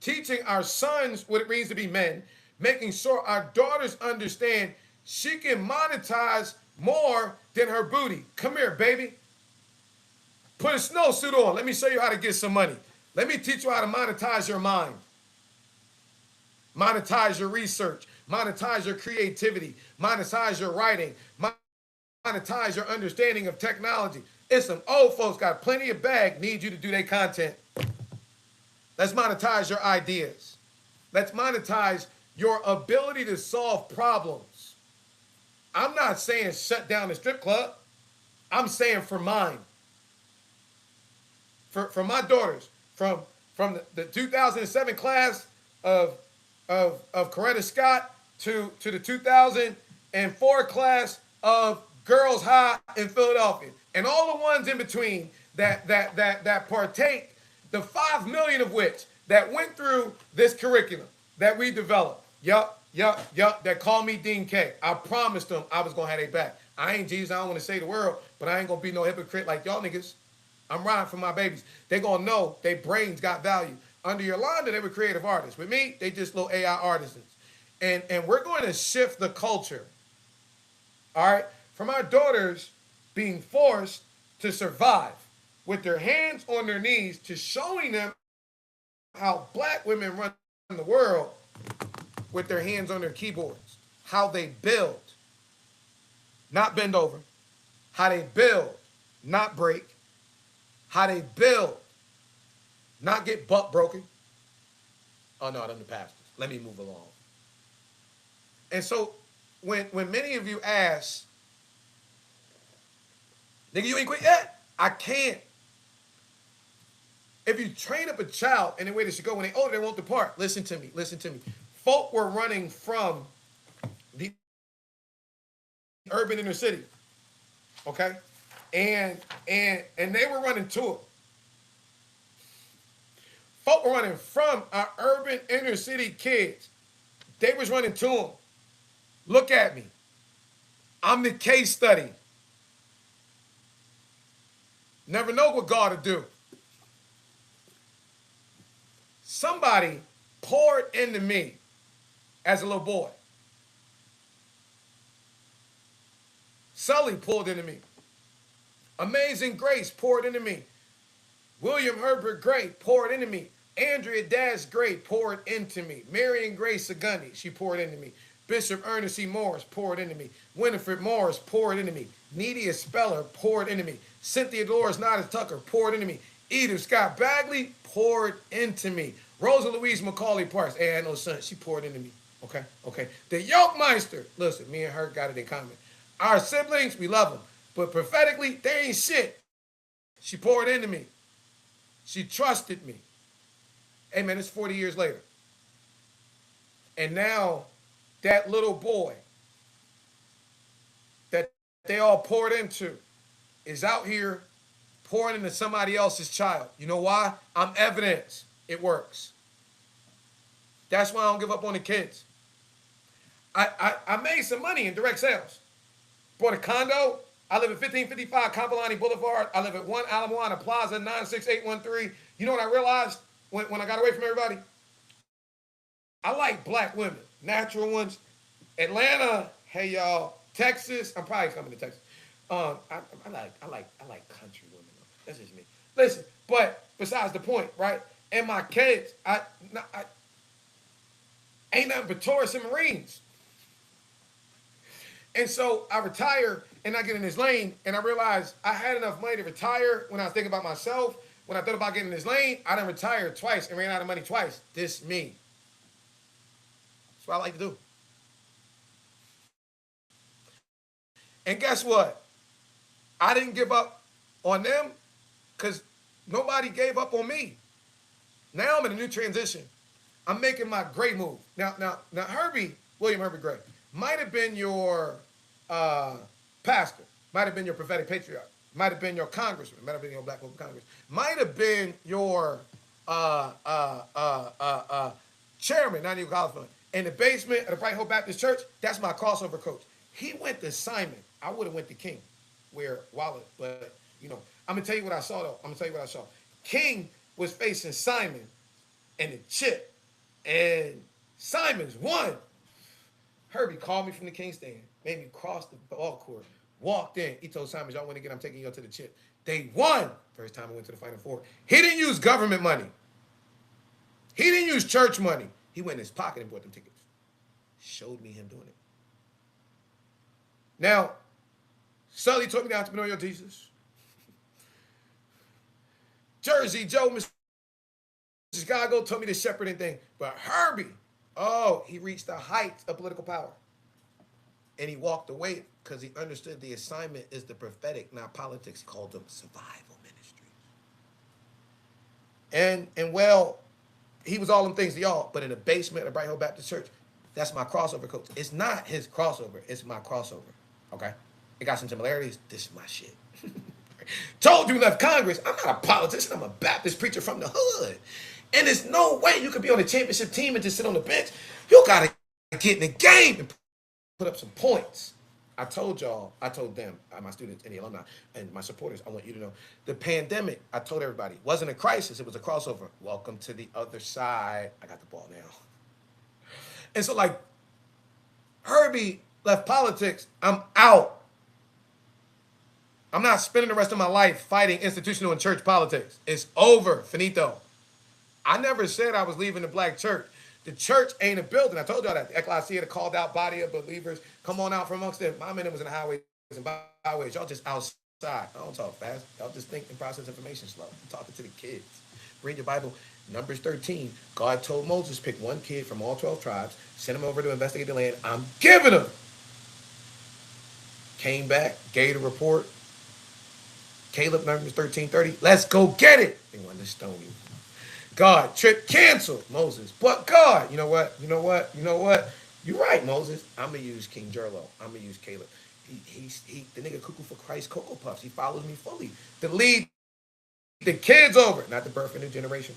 teaching our sons what it means to be men, making sure our daughters understand she can monetize more than her booty. Come here, baby. Put a snowsuit on. Let me show you how to get some money. Let me teach you how to monetize your mind, monetize your research, monetize your creativity, monetize your writing, monetize your understanding of technology. It's some old folks got plenty of bag, need you to do their content. Let's monetize your ideas. Let's monetize your ability to solve problems. I'm not saying shut down the strip club. I'm saying for mine. For my daughters, from the 2007 class of Coretta Scott to the 2004 class of Girls High in Philadelphia, and all the ones in between that partake, the 5 million of which that went through this curriculum that we developed. Yup. That called me Dean K. I promised them I was gonna have their back. I ain't Jesus. I don't want to say the world, but I ain't gonna be no hypocrite like y'all niggas. I'm riding for my babies. They gonna know their brains got value. Under Yolanda, they were creative artists. With me, they just little AI artisans. And we're going to shift the culture. All right? From our daughters being forced to survive with their hands on their knees to showing them how black women run the world with their hands on their keyboards. How they build, not bend over. How they build, not break. How they build, not get butt broken. Oh no, I'm the pastors. Let me move along. And so when many of you ask, nigga, you ain't quit yet? I can't. If you train up a child in the way they should go when they older, they won't depart. Listen to me. Folk were running from the urban inner city. Okay? And they were running to it. Folk were running from our urban inner city kids. They was running to them. Look at me. I'm the case study. Never know what God will do. Somebody poured into me as a little boy. Sully poured into me. Amazing Grace poured into me. William Herbert Gray poured into me. Andrea Dash Gray poured into me. Marion Grace Sagundy, she poured into me. Bishop Ernest C. Morris poured into me. Winifred Morris poured into me. Nydia Speller poured into me. Cynthia Dolores Nada Tucker poured into me. Edith Scott Bagley poured into me. Rosa Louise Macaulay Parks, hey, I had no son, she poured into me. Okay. The Yolkmeister, listen, me and her got it in common. Our siblings, we love them. But prophetically, they ain't shit. She poured into me. She trusted me. Hey, man, it's 40 years later. And now that little boy that they all poured into is out here pouring into somebody else's child. You know why? I'm evidence. It works. That's why I don't give up on the kids. I made some money in direct sales. Bought a condo. I live at 1555 Kampalani Boulevard. I live at 1 Ala Moana Plaza, 96813. You know what I realized when I got away from everybody? I like black women, natural ones. Atlanta, hey y'all. Texas, I'm probably coming to Texas. I like country women. That's just me. Listen, but besides the point, right? And my kids, I ain't nothing but tourists and Marines. And so I retire and I get in this lane and I realize I had enough money to retire when I was thinking about myself. When I thought about getting in this lane, I done retired twice and ran out of money twice. This me. That's what I like to do. And guess what? I didn't give up on them because nobody gave up on me. Now I'm in a new transition. I'm making my Gray move. Now, Herbie, William Herbie Gray, might have been your uh, pastor, might have been your prophetic patriarch, might have been your congressman, might have been your black local congress, might have been your uh, uh, uh, uh, uh, chairman, not even college fund, in the basement of the Bright Hope Baptist Church. That's my crossover coach. He went to Simon. I would have went to King, where Wallet, but I'm gonna tell you what I saw though. I'm gonna tell you what I saw. King was facing Simon and the chip, and Simon's won. Herbie called me from the King stand, made me cross the ball court, walked in. He told Simon, y'all win again, I'm taking you to the chip. They won. First time I went to the Final Four. He didn't use government money. He didn't use church money. He went in his pocket and bought them tickets. Showed me him doing it. Now, Sully taught me the entrepreneurial thesis. Jersey Joe, Mr. Chicago, told me the shepherding thing. But Herbie, oh, he reached the heights of political power. And he walked away because he understood the assignment is the prophetic, not politics. He called them survival ministries. And well, he was all them things to y'all, but in the basement of Bright Hill Baptist Church, that's my crossover coach. It's not his crossover, it's my crossover. Okay? It got some similarities. This is my shit. Told you left Congress. I'm not a politician. I'm a Baptist preacher from the hood. And there's no way you could be on a championship team and just sit on the bench. You got to get in the game and put up some points. I told them, my students and the alumni and my supporters, I want you to know, the pandemic, I told everybody, wasn't a crisis. It was a crossover. Welcome to the other side. I got the ball now. And so, like, Herbie left politics. I'm out. I'm not spending the rest of my life fighting institutional and church politics. It's over. Finito. I never said I was leaving the black church. The church ain't a building. I told y'all that. The ecclesia, the called out body of believers, come on out from amongst them. My men was in the highways and byways. Y'all just outside. I don't talk fast. Y'all just think and process information slow. I'm talking to the kids. Read your Bible. Numbers 13. God told Moses, pick one kid from all 12 tribes, send him over to investigate the land. I'm giving him. Came back, gave the report. Caleb, Numbers 13:30. Let's go get it. They wanted to stone you. God, trip canceled, Moses. But God, you know what? You're right, Moses. I'm going to use King Jerlo. I'm going to use Caleb. He's the nigga cuckoo for Christ Cocoa Puffs. He follows me fully. To lead the kids over, not the birth of a new generation.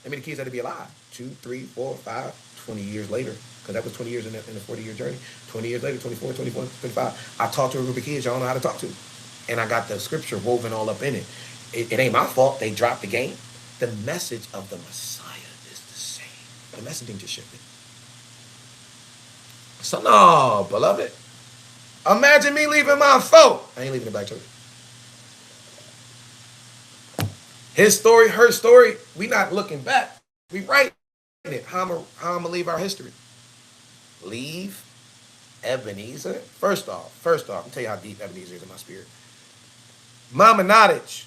I mean, the kids had to be alive. 2, 3, 4, 5, 20 years later. Because that was 20 years in the 40-year journey. 20 years later, 24, 24, 25. I talked to a group of kids y'all know how to talk to. And I got the scripture woven all up in it. It ain't my fault they dropped the game. The message of the Messiah is the same. The messaging just shifted. So no, beloved. Imagine me leaving my folk. I ain't leaving the black church. His story, her story, we not looking back. We writing it. How I'm going to leave our history. Leave Ebenezer. First off, I'll tell you how deep Ebenezer is in my spirit. Mama Nottage,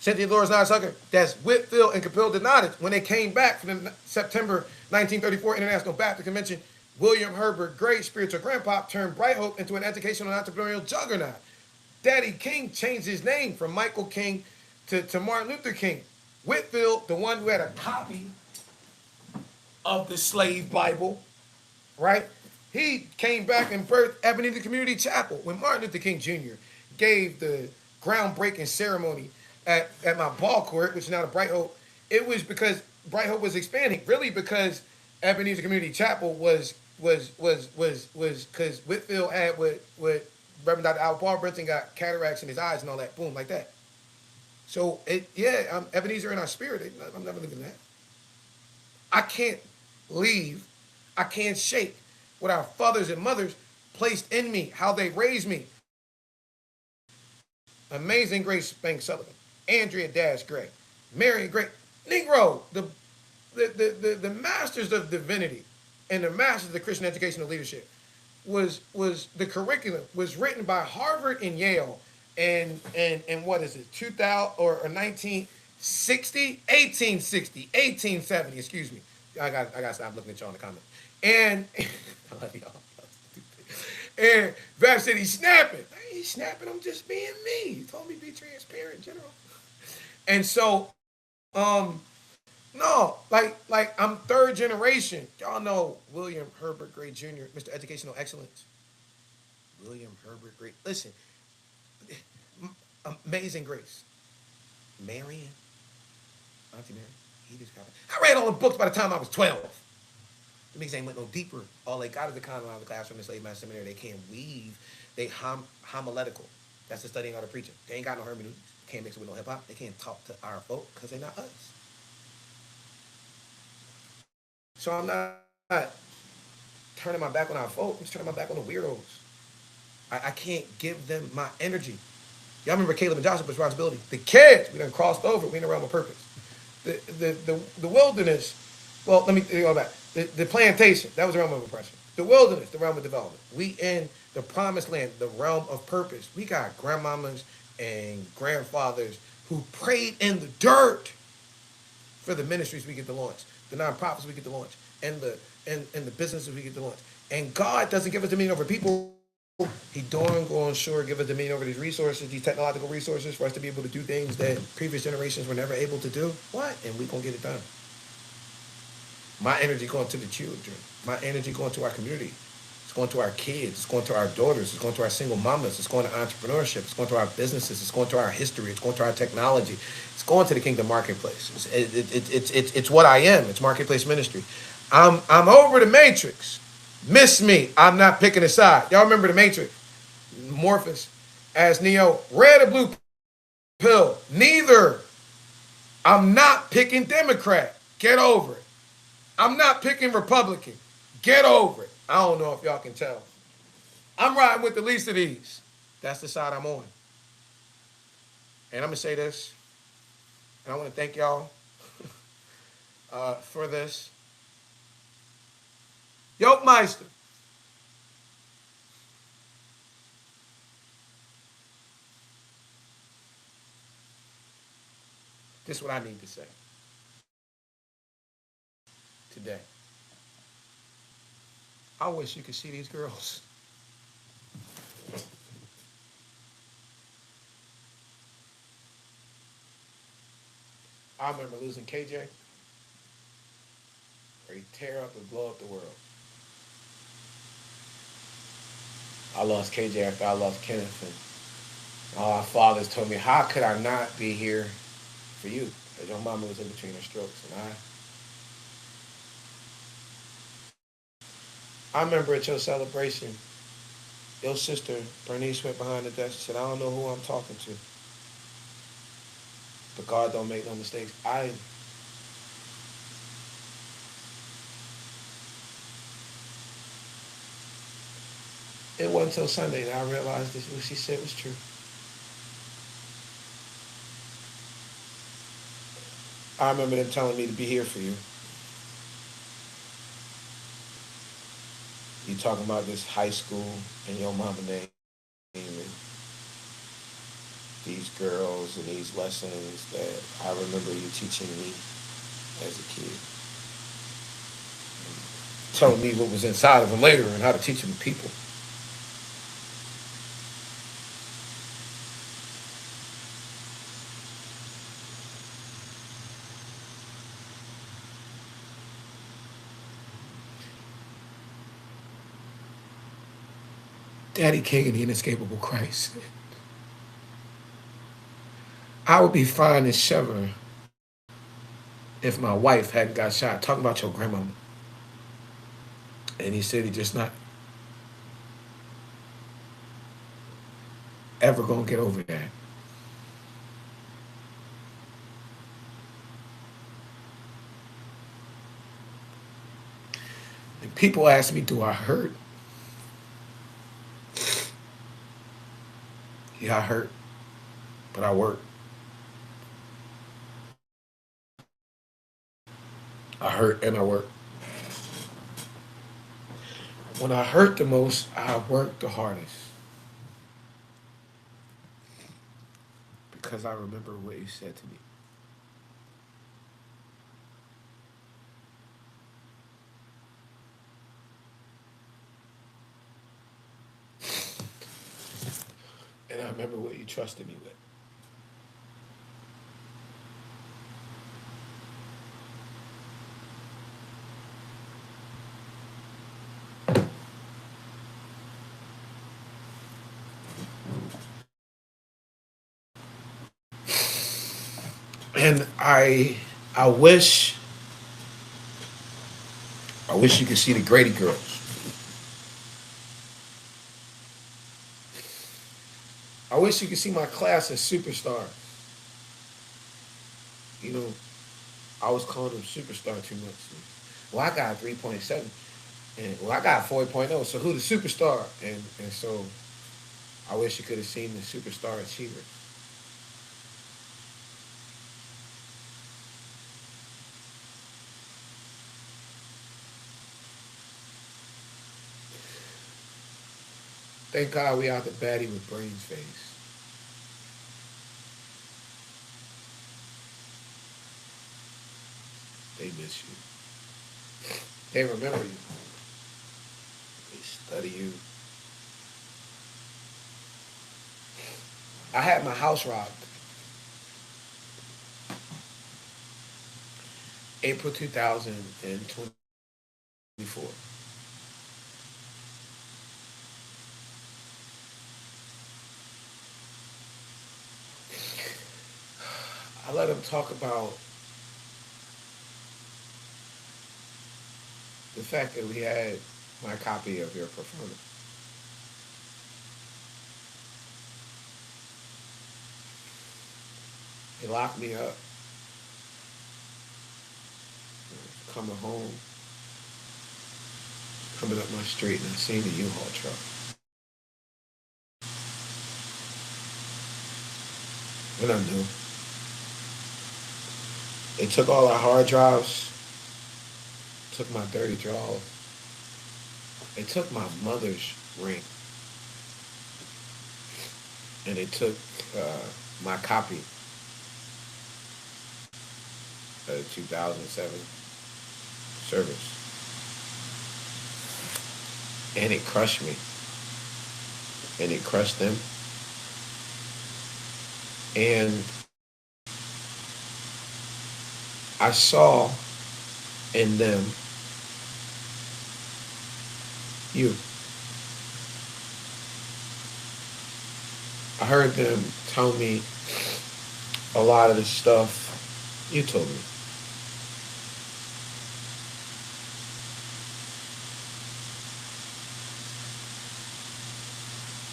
Cynthia Dolores Nottage Tucker, that's Whitfield and Capilda Nottage. When they came back from the September 1934 International Baptist Convention, William Herbert Gray, spiritual grandpa, turned Bright Hope into an educational and entrepreneurial juggernaut. Daddy King changed his name from Michael King to Martin Luther King. Whitfield, the one who had a copy of the slave Bible, right? He came back and birthed Ebenezer Community Chapel when Martin Luther King Jr. gave the groundbreaking ceremony at my ball court, which is now the Bright Hope. It was because Bright Hope was expanding, really because Ebenezer Community Chapel was because Whitfield had what Reverend Dr. Albert Paul Brinson got cataracts in his eyes and all that, boom, like that. So Ebenezer in our spirit. I'm never leaving that. I can't leave. I can't shake what our fathers and mothers placed in me, how they raised me. Amazing Grace Banks Sullivan, Andrea Dash Gray, Marion Gray, Negro, the masters of divinity and the masters of Christian educational leadership was the curriculum was written by Harvard and Yale and what is it, 2000 or 1960, 1870, excuse me. I got to stop looking at y'all in the comments. And I love y'all. And Vav said he's snapping. I ain't snapping. I'm just being me. He told me be transparent, General. And so, no, like I'm third generation. Y'all know William Herbert Gray Jr., Mr. Educational Excellence. William Herbert Gray. Listen, Amazing Grace. Marion, Auntie Mary. He just got it. I read all the books by the time I was 12. The niggas ain't went no deeper. All they got is the common out of the classroom in slave master seminary. They can't weave. They homiletical. That's the studying of the preaching. They ain't got no hermeneutics. Can't mix it with no hip hop. They can't talk to our folk because they're not us. So I'm not turning my back on our folk. I'm just turning my back on the weirdos. I can't give them my energy. Y'all remember Caleb and Joshua's responsibility? The kids, we done crossed over. We in the realm of purpose. The wilderness, well, let me go back. The plantation, that was the realm of oppression. The wilderness, the realm of development. We in the promised land, the realm of purpose. We got grandmamas and grandfathers who prayed in the dirt for the ministries we get to launch, the nonprofits we get to launch, and the businesses we get to launch. And God doesn't give us dominion over people. He going sure give us dominion over these resources, these technological resources, for us to be able to do things that previous generations were never able to do. What? And we gonna get it done. My energy going to the children. My energy going to our community. It's going to our kids. It's going to our daughters. It's going to our single mamas. It's going to entrepreneurship. It's going to our businesses. It's going to our history. It's going to our technology. It's going to the kingdom marketplace. It's what I am. It's marketplace ministry. I'm over the matrix. Miss me. I'm not picking a side. Y'all remember the Matrix? Morpheus as Neo. Red or blue pill. Neither. I'm not picking Democrat. Get over it. I'm not picking Republican. Get over it. I don't know if y'all can tell. I'm riding with the least of these. That's the side I'm on. And I'm going to say this. And I want to thank y'all for this. Yoke Meister. This is what I need to say today. I wish you could see these girls. I remember losing KJ, where he tear up and blow up the world. I lost KJ after I lost Kenneth, and all our fathers told me, how could I not be here for you? Because your mama was in between her strokes, and I remember at your celebration, your sister, Bernice, went behind the desk and said, I don't know who I'm talking to. But God don't make no mistakes. It wasn't until Sunday that I realized that what she said was true. I remember them telling me to be here for you. You talking about this high school and your mama name and these girls and these lessons that I remember you teaching me as a kid. Telling me what was inside of them later and how to teach them to people. Daddy King and the Inescapable Christ. I would be fine as Chevron if my wife hadn't got shot. Talking about your grandmama. And he said he just not ever gonna get over that. And people ask me, do I hurt? Yeah, I hurt, but I work. I hurt and I work. When I hurt the most, I work the hardest. Because I remember what you said to me. And I remember what you trusted me with. And I wish I wish you could see the Grady girls. I wish you could see my class as superstars. You know, I was calling them superstar too much. Well, I got 3.7. And well, I got 4.0. So who the superstar? And so I wish you could have seen the superstar achiever. Thank God we out the baddie with brains face. They miss you. They remember you. They study you. I had my house robbed April 2024. I let them talk about the fact that we had my copy of your performance. They locked me up, coming home, coming up my street, and I seen the U-Haul truck. What I knew. They took all our hard drives, took my dirty drawers. They took my mother's ring, and they took my copy of the 2007 service, and it crushed me, and it crushed them, and I saw in them you. I heard them tell me a lot of the stuff you told me.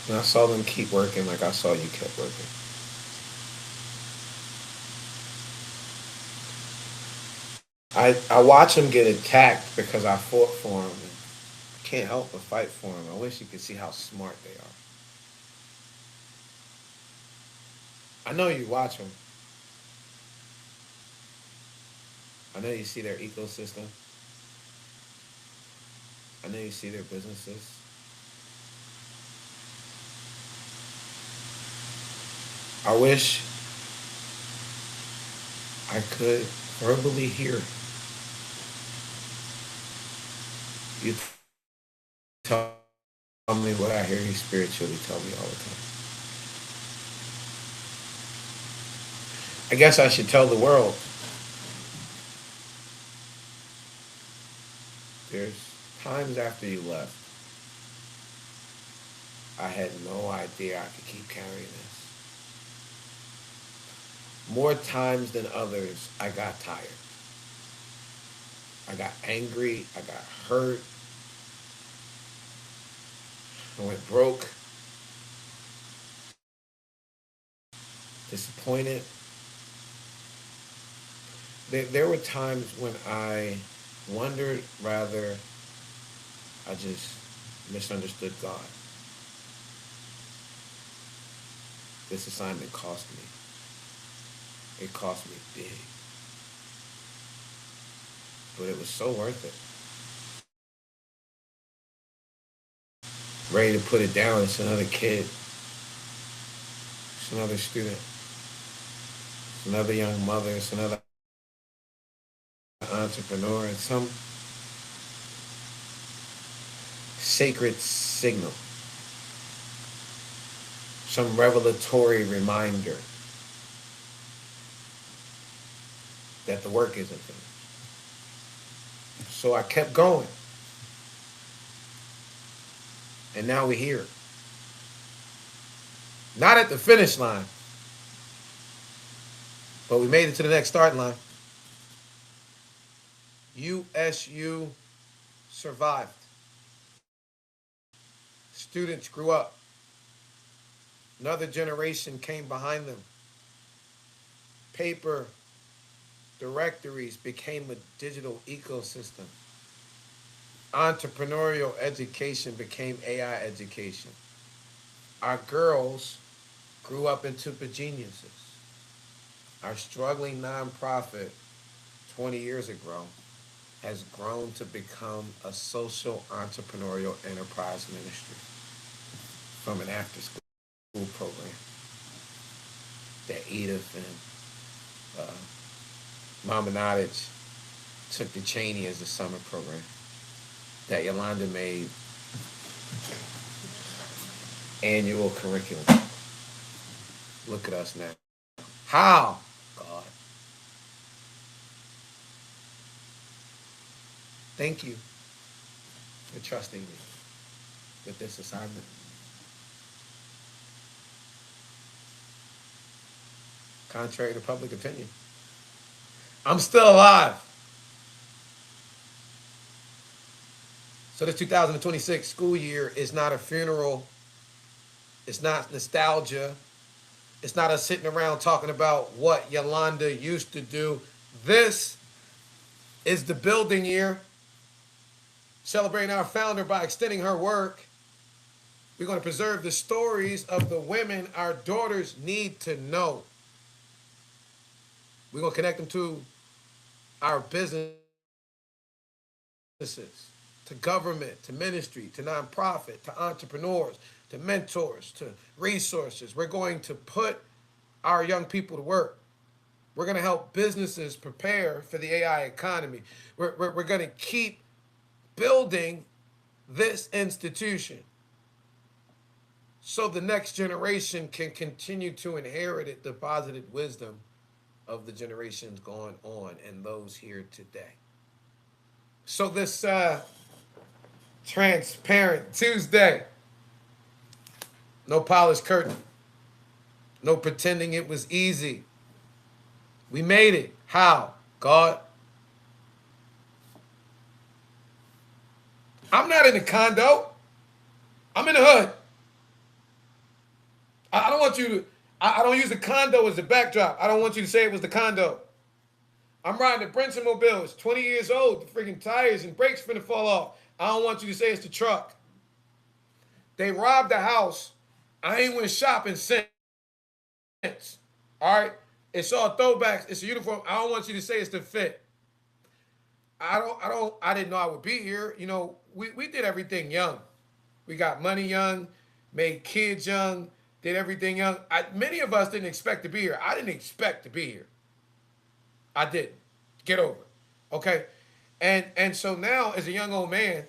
And I saw them keep working like I saw you kept working. I watch them get attacked because I fought for them. And I can't help but fight for them. I wish you could see how smart they are. I know you watch them. I know you see their ecosystem. I know you see their businesses. I wish I could verbally hear you tell me what I hear you spiritually tell me all the time. I guess I should tell the world there's times after you left, I had no idea I could keep carrying this. More times than others, I got tired. I got angry. I got hurt. I went broke, disappointed. There were times when I wondered rather I just misunderstood God. This assignment cost me. It cost me big. But it was so worth it. Ready to put it down. It's another kid. It's another student. It's another young mother. It's another entrepreneur. It's some sacred signal. some revelatory reminder that the work isn't finished. So I kept going. And now we're here. Not at the finish line, but we made it to the next starting line. USU survived. Students grew up. Another generation came behind them. Paper directories became a digital ecosystem. Entrepreneurial education became AI education. Our girls grew up into geniuses. Our struggling nonprofit 20 years ago has grown to become a social entrepreneurial enterprise ministry from an after-school program that Edith and Mama Nottage took to Cheney as a summer program that Yolanda made annual curriculum. Look at us now. How? God. Thank you for trusting me with this assignment. Contrary to public opinion, I'm still alive. So the 2026 school year is not a funeral. It's not nostalgia. It's not us sitting around talking about what Yolanda used to do. This is the building year, celebrating our founder by extending her work. We're going to preserve the stories of the women our daughters need to know. We're going to connect them to our businesses, to government, to ministry, to nonprofit, to entrepreneurs, to mentors, to resources. We're going to put our young people to work. We're going to help businesses prepare for the AI economy. We're going to keep building this institution so the next generation can continue to inherit it, the deposited wisdom of the generations gone on and those here today. So this Transparent Tuesday, no polished curtain, no pretending it was easy. We made it. How? God. I'm not in the condo. I'm in the hood. I don't want you to, I don't use the condo as the backdrop. I don't want you to say it was the condo. I'm riding a Brinson Mobile. It's 20 years old. The freaking tires and brakes finna fall off. I don't want you to say it's the truck. They robbed the house. I ain't went shopping since. All right? It's all throwbacks. It's a uniform. I don't want you to say it's the fit. I didn't know I would be here. You know, we did everything young. We got money young, made kids young, did everything young. Many of us didn't expect to be here. I didn't expect to be here. I didn't. Get over it. Okay? And so now, as a young old man,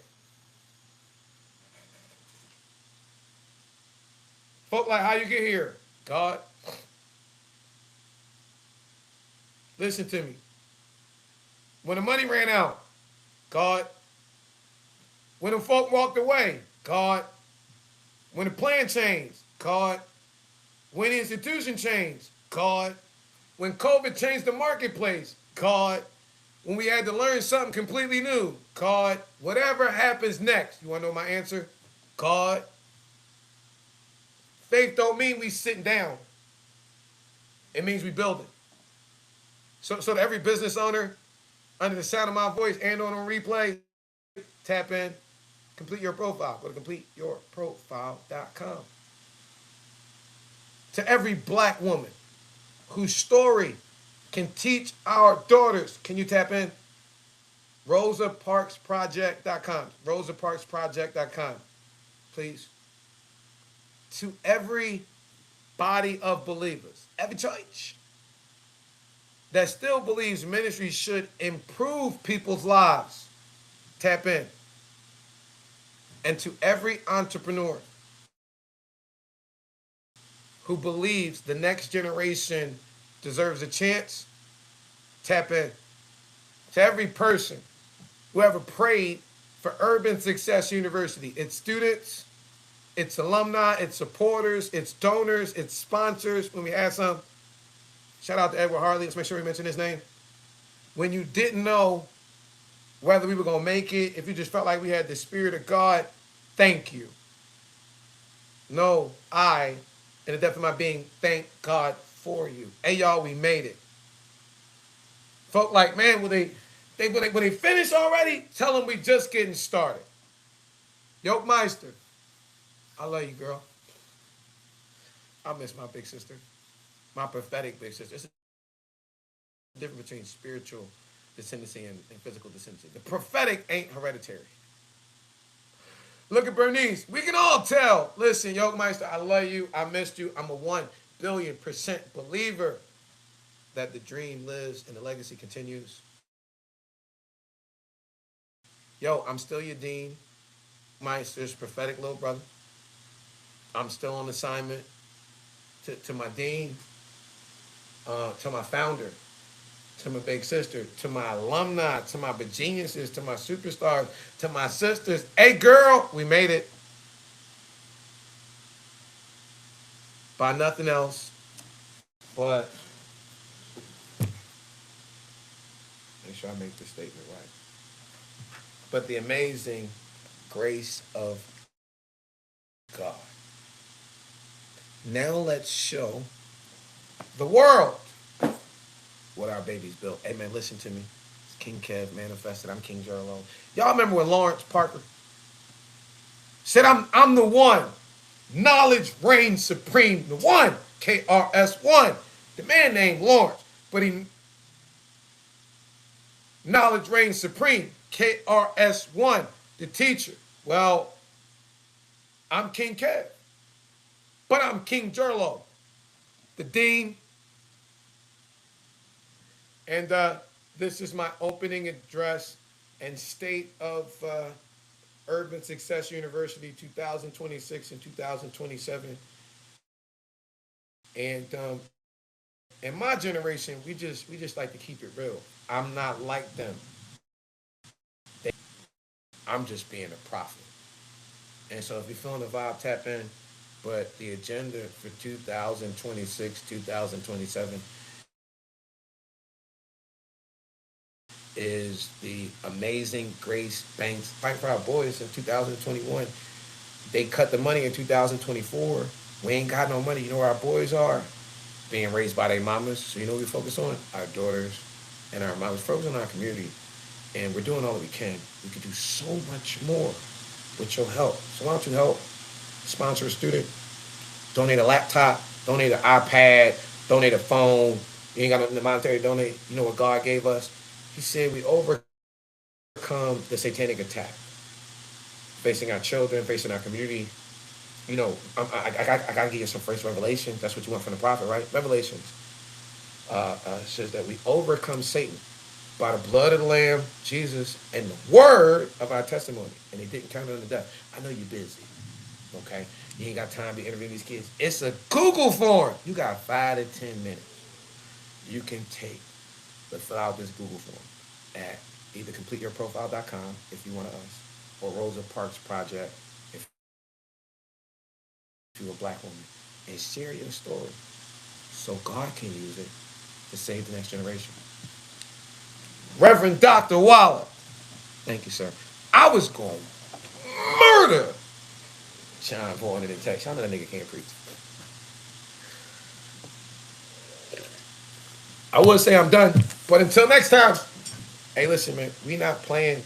folk like, how you get here? God. Listen to me. When the money ran out, God. When the folk walked away, God. When the plan changed, God. When the institution changed, God. When COVID changed the marketplace, God. When we had to learn something completely new, God. Whatever happens next, you want to know my answer? God. Faith don't mean we sitting down. It means we building. So to every business owner under the sound of my voice and on replay, tap in, complete your profile. Go to completeyourprofile.com. To every black woman whose story can teach our daughters, can you tap in? RosaParksProject.com. RosaParksProject.com. Please. To every body of believers, every church that still believes ministry should improve people's lives, tap in. And to every entrepreneur who believes the next generation deserves a chance, tap in. To every person who ever prayed for Urban Success University, its students, its alumni, its supporters, its donors, its sponsors. When we had some, shout out to Edward Harley. Let's make sure we mention his name. When you didn't know whether we were going to make it, if you just felt like we had the Spirit of God, thank you. No, I, in the depth of my being, thank God for you. Hey, y'all, we made it. Folk like, man, when they finish already, tell them we just getting started. Yoke Meister, I love you, girl. I miss my big sister, my prophetic big sister. It's the difference between spiritual descendancy and physical descendancy. The prophetic ain't hereditary. Look at Bernice. We can all tell. Listen, Yoke Meister, I love you. I missed you. I'm a 1,000,000,000% believer that the dream lives and the legacy continues. Yo, I'm still your dean, Meister's prophetic little brother. I'm still on assignment to my dean, to my founder, to my big sister, to my alumni, to my geniuses, to my superstars, to my sisters. Hey, girl, we made it. By nothing else but, make sure I make this statement right, but the amazing grace of God. Now let's show the world what our baby's built. Hey, man, listen to me. It's King Kev manifested. I'm King Jerlo. Y'all remember when Lawrence Parker said, I'm the one. Knowledge reigns supreme. The one. KRS-One. The man named Lawrence. But knowledge reigns supreme. KRS-One. The teacher. Well, I'm King Kev. But I'm King Jerlo. The dean. And this is my opening address and state of Urban Success University 2026 and 2027. And in my generation, we just like to keep it real. I'm not like them. I'm just being a prophet. And so if you're feeling the vibe, tap in. But the agenda for 2026, 2027 is the amazing Grace Banks Fight for Our Boys in 2021. They cut the money in 2024. We ain't got no money. You know where our boys are? Being raised by their mamas. So you know what we focus on? Our daughters and our mamas. Focus on our community. And we're doing all that we can. We could do so much more with your help. So why don't you help sponsor a student? Donate a laptop. Donate an iPad. Donate a phone. You ain't got nothing monetary to donate. You know what God gave us? He said we overcome the satanic attack. Facing our children, facing our community. You know, I got to give you some first revelation. That's what you want from the prophet, right? Revelations says that we overcome Satan by the blood of the Lamb, Jesus, and the word of our testimony. And they didn't count it unto death. I know you're busy, okay? You ain't got time to interview these kids. It's a Google form. You got 5 to 10 minutes. You can take, but fill out this Google form at either completeyourprofile.com if you want us, or Rosa Parks Project if you're a black woman, and share your story so God can use it to save the next generation. Reverend Dr. Waller, thank you, sir. I was going to murder Sean Vaughan in the text. I know that nigga can't preach. I would say I'm done, but until next time, hey, listen, man, we not playing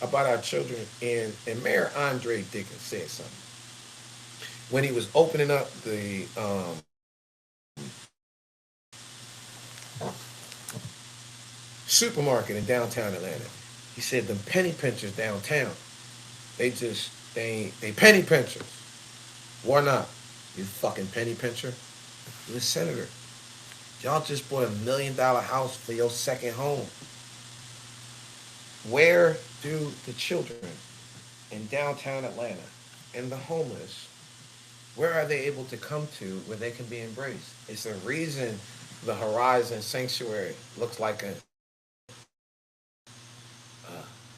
about our children. And Mayor Andre Dickens said something when he was opening up the supermarket in downtown Atlanta. He said the penny pinchers downtown, they penny pinchers. Why not? You fucking penny pincher. You're a senator. Y'all just bought $1 million house for your second home. Where do the children in downtown Atlanta and the homeless Where are they able to come to where they can be embraced? It's the reason the Horizon Sanctuary looks like an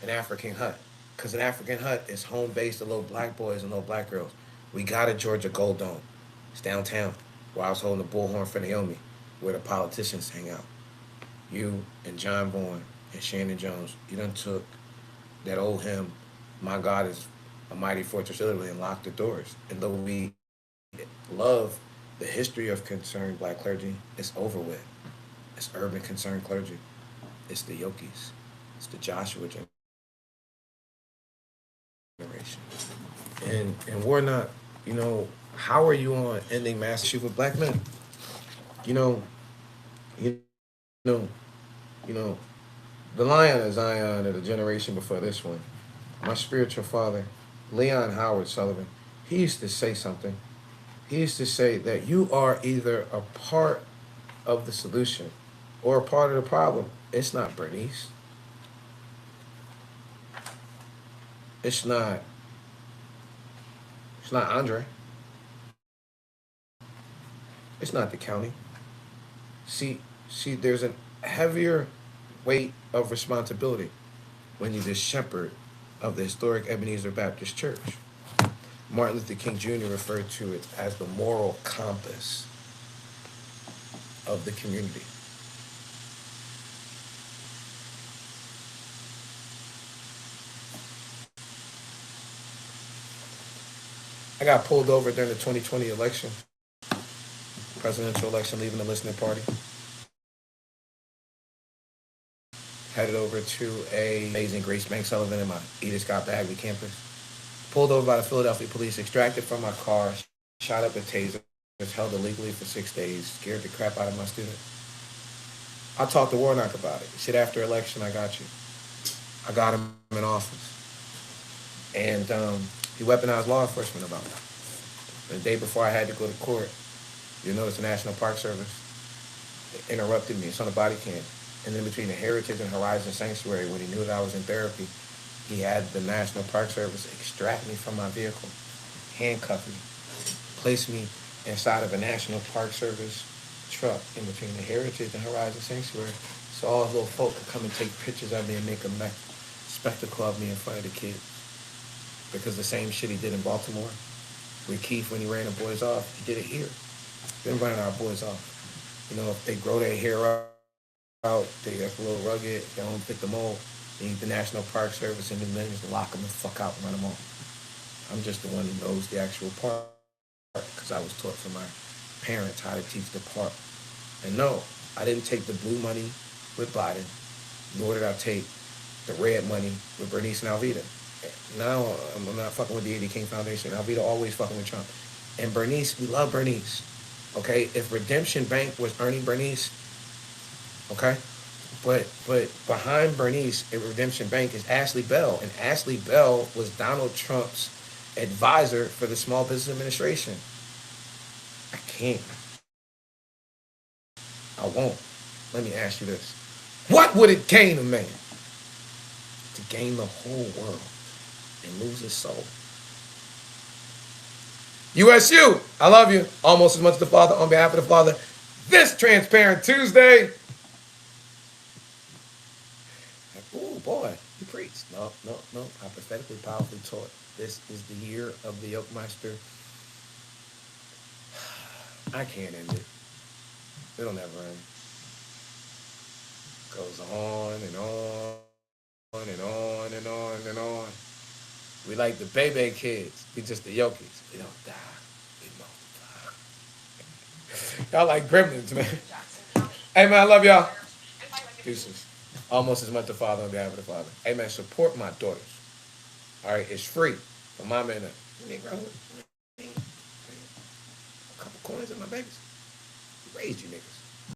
African hut. Because an African hut is home base to little black boys and little black girls. We got a Georgia Gold Dome. It's downtown where I was holding the bullhorn for Naomi, where the politicians hang out. You and John Bourne and Shannon Jones, you done took that old hymn, My God is a Mighty Fortress, literally, and locked the doors. And though we love the history of concerned black clergy, it's over with. It's urban concerned clergy. It's the Yokis. It's the Joshua generation. And we're not, how are you on ending mass issue with black men? You know, you know, you know, the Lion of Zion of the generation before this one, my spiritual father, Leon Howard Sullivan, he used to say something. He used to say that you are either a part of the solution or a part of the problem. It's not Bernice. It's not Andre. It's not the county. See, there's a heavier weight of responsibility when you're the shepherd of the historic Ebenezer Baptist Church. Martin Luther King Jr. referred to it as the moral compass of the community. I got pulled over during the 2020 election, presidential election, leaving the listening party. Headed over to a amazing Grace Bank Sullivan in my Edith Scott Bagley campus. Pulled over by the Philadelphia police, extracted from my car, shot up a taser, was held illegally for 6 days, scared the crap out of my student. I talked to Warnock about it. He said, after election, I got you. I got him in office. And he weaponized law enforcement about it. The day before I had to go to court, you notice the National Park Service interrupted me. It's on the body cam. And then between the Heritage and Horizon Sanctuary, when he knew that I was in therapy, he had the National Park Service extract me from my vehicle, handcuff me, place me inside of a National Park Service truck in between the Heritage and Horizon Sanctuary, so all his little folk could come and take pictures of me and make a spectacle of me in front of the kids. Because the same shit he did in Baltimore with Keith when he ran the boys off, he did it here. Been running our boys off. If they grow their hair out, they get a little rugged, they don't fit the mold, they need the National Park Service and the millions to lock them the fuck out and run them off. I'm just the one who knows the actual part because I was taught from my parents how to teach the part. And no, I didn't take the blue money with Biden, nor did I take the red money with Bernice and Alveda. Now I'm not fucking with the A.D. King Foundation. Alveda always fucking with Trump. And Bernice, we love Bernice. Okay? If Redemption Bank was earning Bernice, okay? But behind Bernice at Redemption Bank is Ashley Bell. And Ashley Bell was Donald Trump's advisor for the Small Business Administration. I can't. I won't. Let me ask you this. What would it gain a man to gain the whole world and lose his soul? USU, I love you almost as much as the Father. On behalf of the Father, this Transparent Tuesday. Oh boy, you preached. No. I prophetically, powerfully taught. This is the year of the Yokemeister. I can't end it. It'll never end. Goes on and on and on and on and on. We like the baby kids. We just the Yokis. We don't die. We multiply. Y'all like gremlins, man. Hey, man, I love y'all. Deuces. Almost as much the Father on behalf of the Father. Hey, man, support my daughters. All right, it's free for mama and a couple coins in my babies. Raised you niggas.